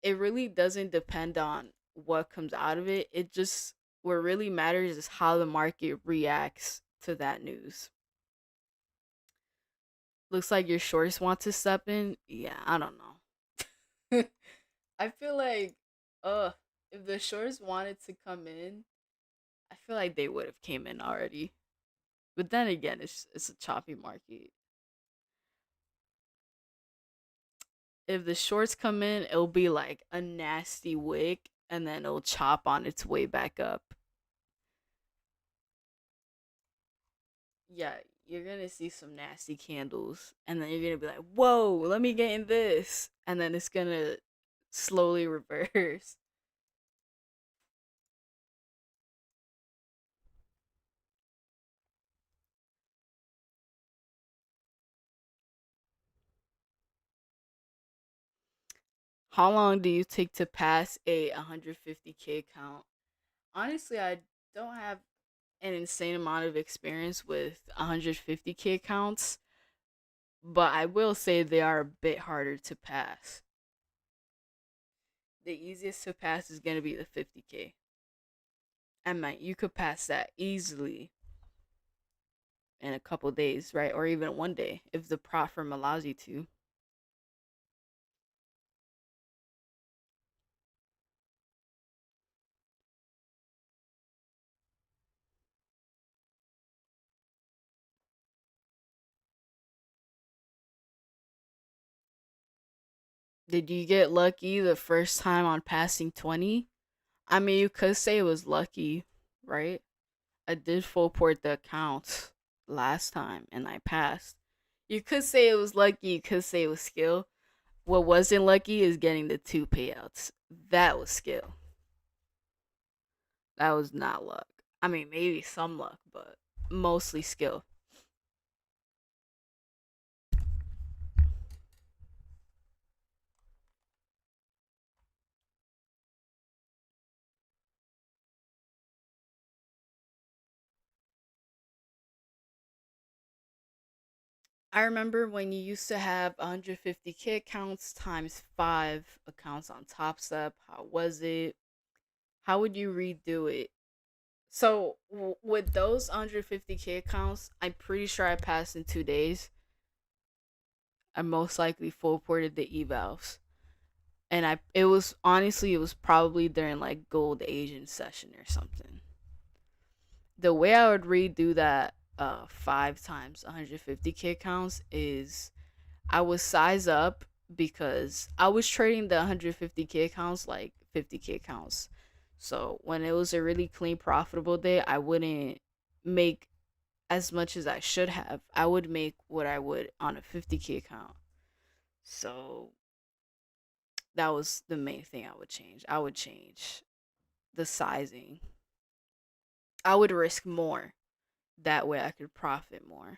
it really doesn't depend on what comes out of it. It just, what really matters is how the market reacts to that news. Looks like your shorts want to step in. Yeah, I don't know. I feel like, uh, if the shorts wanted to come in, I feel like they would have came in already. But then again, it's a choppy market. If the shorts come in, it'll be like a nasty wick, and then it'll chop on its way back up. Yeah, you're gonna see some nasty candles, and then you're gonna be like, "Whoa, let me get in this," and then it's gonna slowly reverse. How long do you take to pass a 150K count? Honestly, I don't have an insane amount of experience with 150K counts, but I will say they are a bit harder to pass. The easiest to pass is going to be the 50K. I mean, you could pass that easily in a couple days, right? Or even one day if the prop firm allows you to. Did you get lucky the first time on passing 20? I mean, you could say it was lucky, right? I did full port the accounts last time and I passed. You could say it was lucky, you could say it was skill. What wasn't lucky is getting the two payouts. That was skill. That was not luck. I mean, maybe some luck, but mostly skill. I remember when you used to have 150K accounts times 5 accounts on Top Step. How was it? How would you redo it? So, with those 150K accounts, I'm pretty sure I passed in 2 days. I most likely full ported the evals. And it was honestly, it was probably during like Gold Asian session or something. The way I would redo that 5 times 150K accounts is I would size up because I was trading the 150K accounts like 50K accounts. So when it was a really clean, profitable day, I wouldn't make as much as I should have. I would make what I would on a 50K account. So that was the main thing I would change. I would change the sizing. I would risk more. That way I could profit more.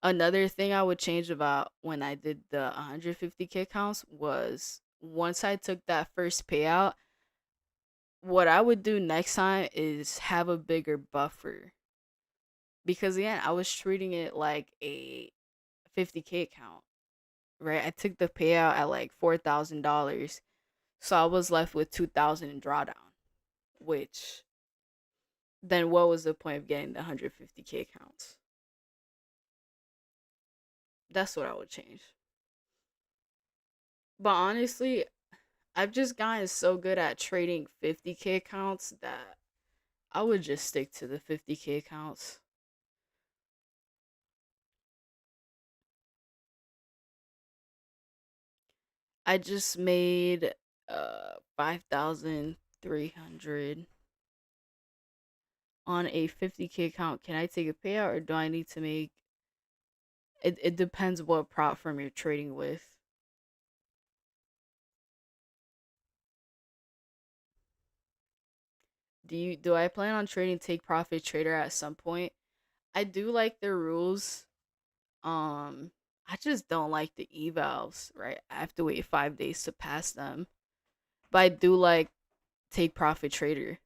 Another thing I would change about when I did the 150K counts was once I took that first payout, what I would do next time is have a bigger buffer. Because again, I was treating it like a 50K account, right? I took the payout at like $4,000. So I was left with 2,000 in drawdown, which then what was the point of getting the 150K counts? That's what I would change. But honestly, I've just gotten so good at trading 50K accounts that I would just stick to the 50K accounts. I just made 5,300 on a 50K account. Can I take a payout or do I need to make it depends what prop firm you're trading with. Do I plan on trading take profit trader at some point? I do like the rules. Um I just don't like the evals, right? I have to wait 5 days to pass them. But I do like take profit trader.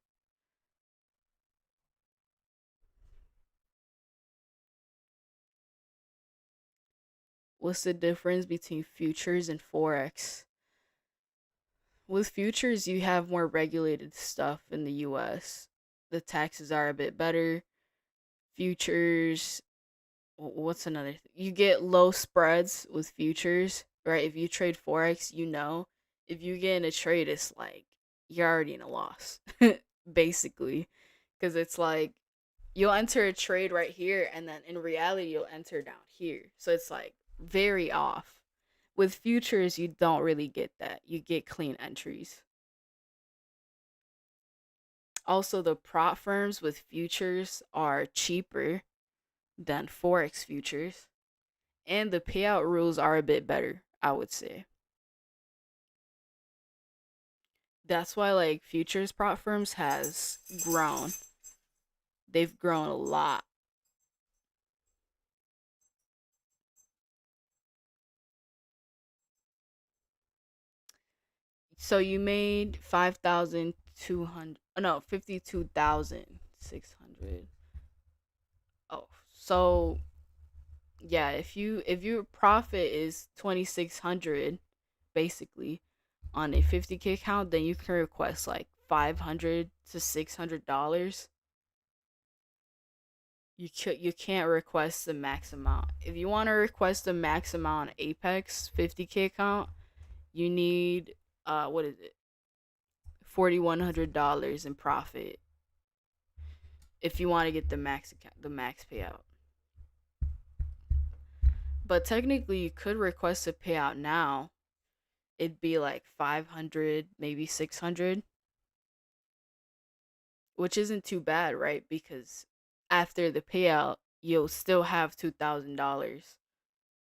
What's the difference between futures and forex? With futures, you have more regulated stuff in the US. The taxes are a bit better. Futures, what's another thing? You get low spreads with futures, right? If you trade forex, you know, if you get in a trade, it's like you're already in a loss, basically, because it's like you'll enter a trade right here, and then in reality, you'll enter down here. So it's like very off. With futures, you don't really get that. You get clean entries. Also, the prop firms with futures are cheaper than forex futures, and the payout rules are a bit better, I would say. That's why like futures prop firms has grown. They've grown a lot. So you made 5,200, no, 52,600. Oh, so yeah, if your profit is 2,600 basically on a 50K account, then you can request like 500 to $600. You can't request the max amount. If you want to request the max amount on Apex 50K account, you need what is it? $4,100 in profit if you want to get the max account, the max payout. But technically, you could request a payout now. It'd be like 500, maybe 600, which isn't too bad, right? Because after the payout, you'll still have $2,000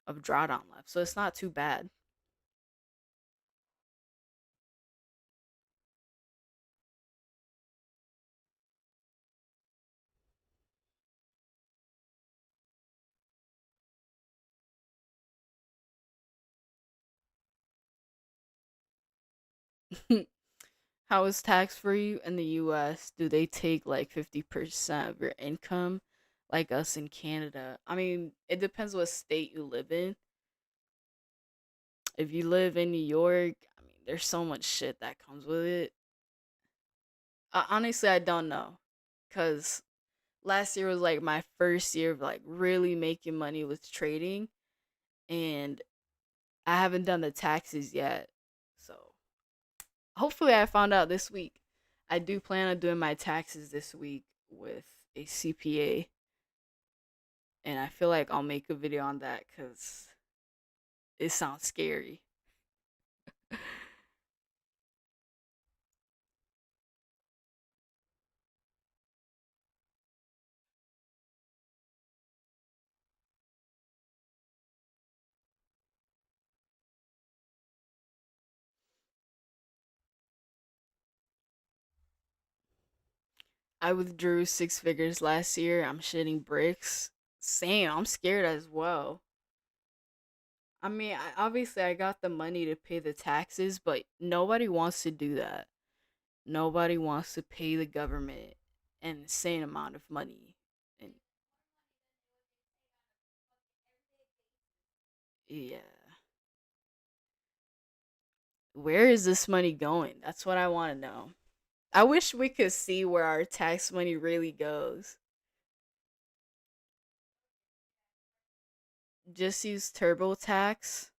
of drawdown left. So it's not too bad. How is tax free in the US? Do they take like 50% of your income like us in Canada? I mean, it depends what state you live in. If you live in New York, I mean, there's so much shit that comes with it. Honestly, I don't know. Cuz last year was like my first year of like really making money with trading, and I haven't done the taxes yet. So, hopefully I found out this week. I do plan on doing my taxes this week with a CPA, and I feel like I'll make a video on that cuz it sounds scary. I withdrew 6 figures last year. I'm shitting bricks. Same. I'm scared as well. I mean, obviously I got the money to pay the taxes, but nobody wants to do that. Nobody wants to pay the government an insane amount of money. And yeah, where is this money going? That's what I want to know. I wish we could see where our tax money really goes. Just use TurboTax.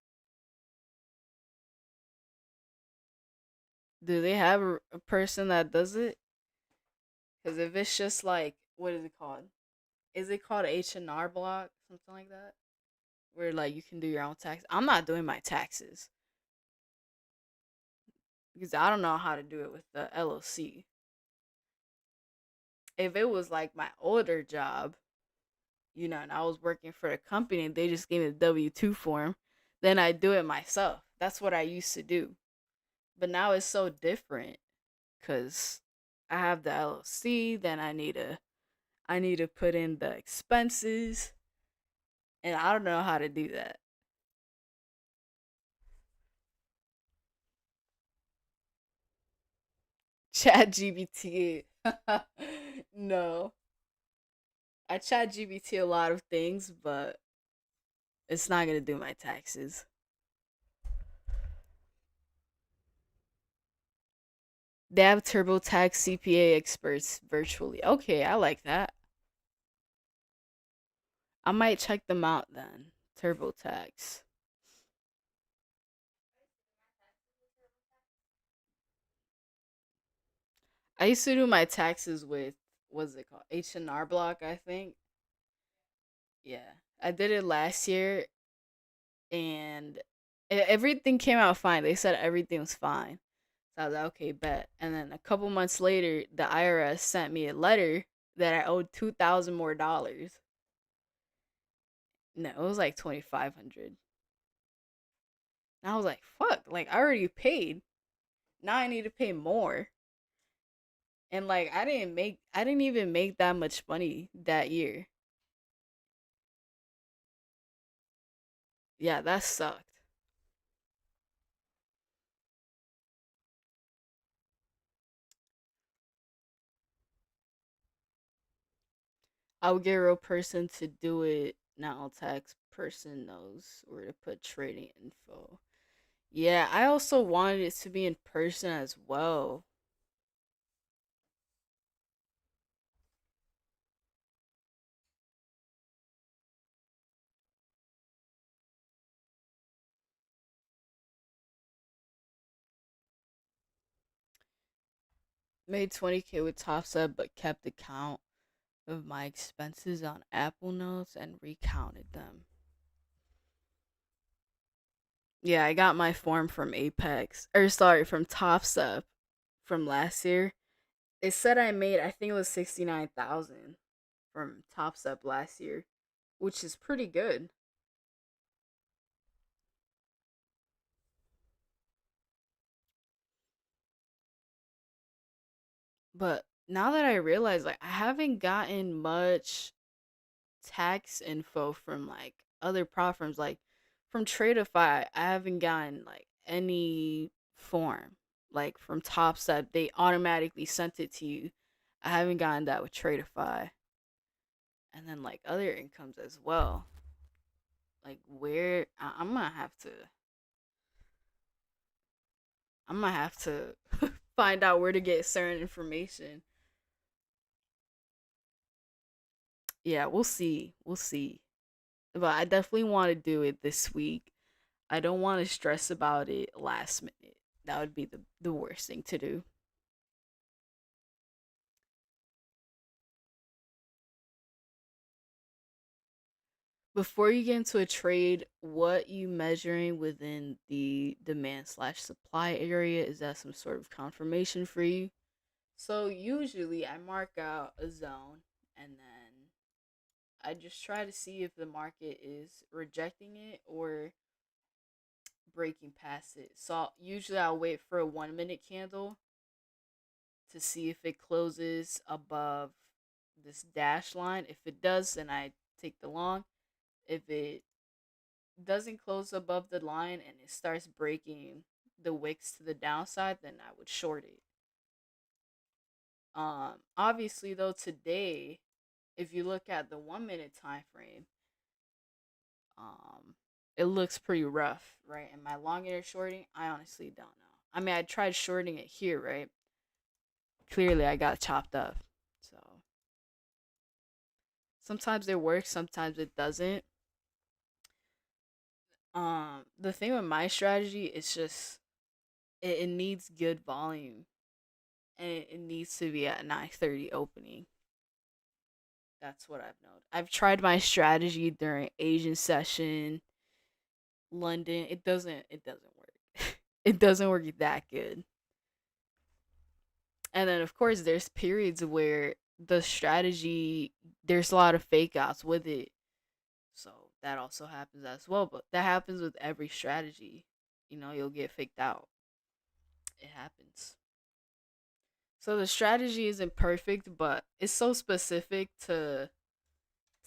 Do they have a person that does it? Because if it's just like, what is it called? Is it called H&R Block? Something like that? Where like you can do your own tax. I'm not doing my taxes because I don't know how to do it with the LLC. If it was like my older job, and I was working for a company and they just gave me the W-2 form, then I do it myself. That's what I used to do. But now it's so different because I have the LLC, then I need to put in the expenses, and I don't know how to do that. Chat GBT. No. I chat GBT a lot of things, but it's not gonna do my taxes. They have TurboTax CPA experts virtually. Okay, I like that. I might check them out then. TurboTax. I used to do my taxes with what's it called? H&R Block, I think. Yeah. I did it last year and everything came out fine. They said everything was fine. So I was like, okay, bet. And then a couple months later, the IRS sent me a letter that I owed 2,000 more dollars. No, it was like 2,500. And I was like, fuck, like I already paid. Now I need to pay more. And like I didn't even make that much money that year. Yeah, that sucked. I would get a real person to do it. Not all tax person knows where to put trading info. Yeah, I also wanted it to be in person as well. Made 20K with Topstep, but kept the count of my expenses on Apple Notes and recounted them. Yeah, I got my form from Apex, or sorry, from Topstep from last year. It said I made, I think it was 69,000 from Topstep last year, which is pretty good. But now that I realize, like, I haven't gotten much tax info from like other platforms, like from Tradeify. I haven't gotten like any form. Like from Topstep, they automatically sent it to you. I haven't gotten that with Tradeify, and then like other incomes as well. Like where I'm gonna have to, I'm gonna have to find out where to get certain information. Yeah, we'll see. We'll see. But I definitely want to do it this week. I don't want to stress about it last minute. That would be the worst thing to do. Before you get into a trade, what you measuring within the demand slash supply area? Is that some sort of confirmation for you? So usually I mark out a zone and then I just try to see if the market is rejecting it or breaking past it. So usually I'll wait for a 1 minute candle to see if it closes above this dash line. If it does, then I take the long. If it doesn't close above the line and it starts breaking the wicks to the downside, then I would short it. Obviously though today, if you look at the 1 minute time frame, um, it looks pretty rough, right? Am I longing or shorting? I honestly don't know. I mean, I tried shorting it here, right? Clearly, I got chopped up. So sometimes it works, sometimes it doesn't. The thing with my strategy is just it needs good volume and it needs to be at 9:30 opening. That's what I've known. I've tried my strategy during Asian session, London. It doesn't work. It doesn't work that good. And then of course there's periods where the strategy there's a lot of fake outs with it. So that also happens as well, but that happens with every strategy. You'll get faked out. It happens. So the strategy isn't perfect, but it's so specific to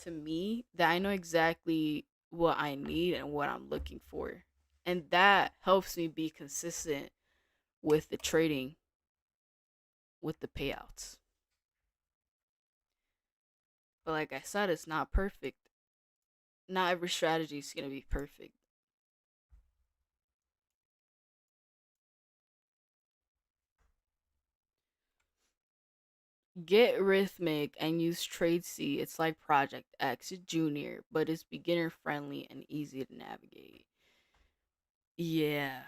me that I know exactly what I need and what I'm looking for. And that helps me be consistent with the trading, with the payouts. But like I said, it's not perfect. Not every strategy is going to be perfect. Get Rhythmic and use TradeC. It's like Project X Junior, but it's beginner friendly and easy to navigate. Yeah.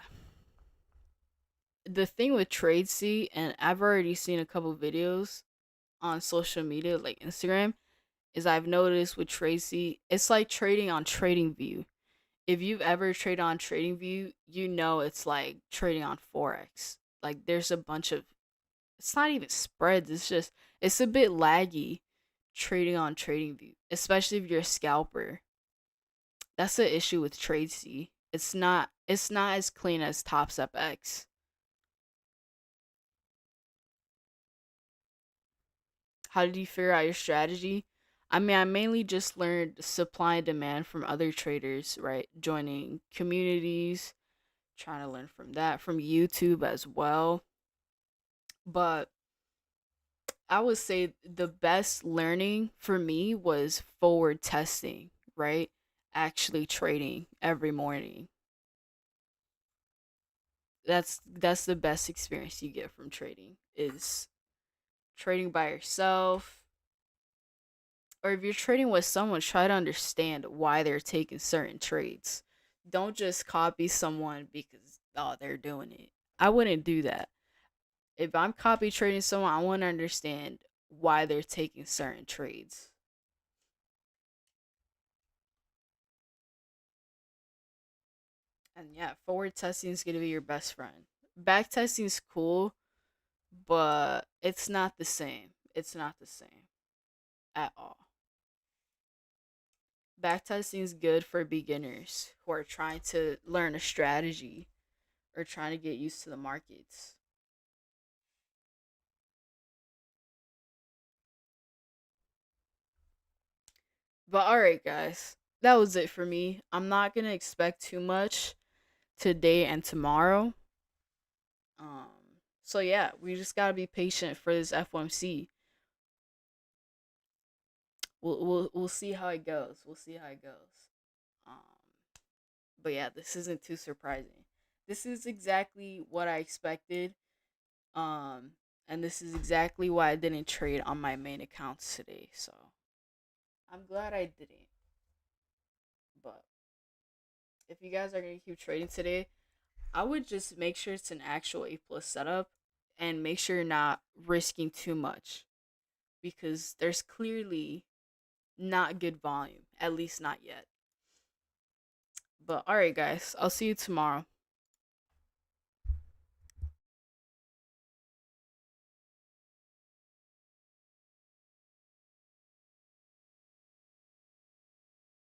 The thing with TradeC, and I've already seen a couple videos on social media like Instagram, is I've noticed with TradeC, it's like trading on TradingView. If you've ever traded on TradingView, you know it's like trading on Forex. Like there's a bunch of, it's not even spreads, it's just, it's a bit laggy trading on TradingView, especially if you're a scalper. That's the issue with TradeC. It's not as clean as TopStep-X. How did you figure out your strategy? I mean, I mainly just learned supply and demand from other traders, right? Joining communities, trying to learn from that, from YouTube as well. But I would say the best learning for me was forward testing, right? Actually trading every morning. That's the best experience you get from trading is trading by yourself, or if you're trading with someone, try to understand why they're taking certain trades. Don't just copy someone because oh they're doing it. I wouldn't do that. If I'm copy trading someone, I want to understand why they're taking certain trades. And yeah, forward testing is gonna be your best friend. Back testing is cool, but it's not the same. It's not the same at all. Backtesting is good for beginners who are trying to learn a strategy or trying to get used to the markets. But all right, guys, that was it for me. I'm not gonna expect too much today and tomorrow. So yeah, we just gotta be patient for this FOMC. We'll see how it goes. We'll see how it goes. Um, but yeah, this isn't too surprising. This is exactly what I expected. Um, and this is exactly why I didn't trade on my main accounts today. So I'm glad I didn't. But if you guys are gonna keep trading today, I would just make sure it's an actual A plus setup and make sure you're not risking too much because there's clearly not good volume, at least not yet. But all right, guys, I'll see you tomorrow.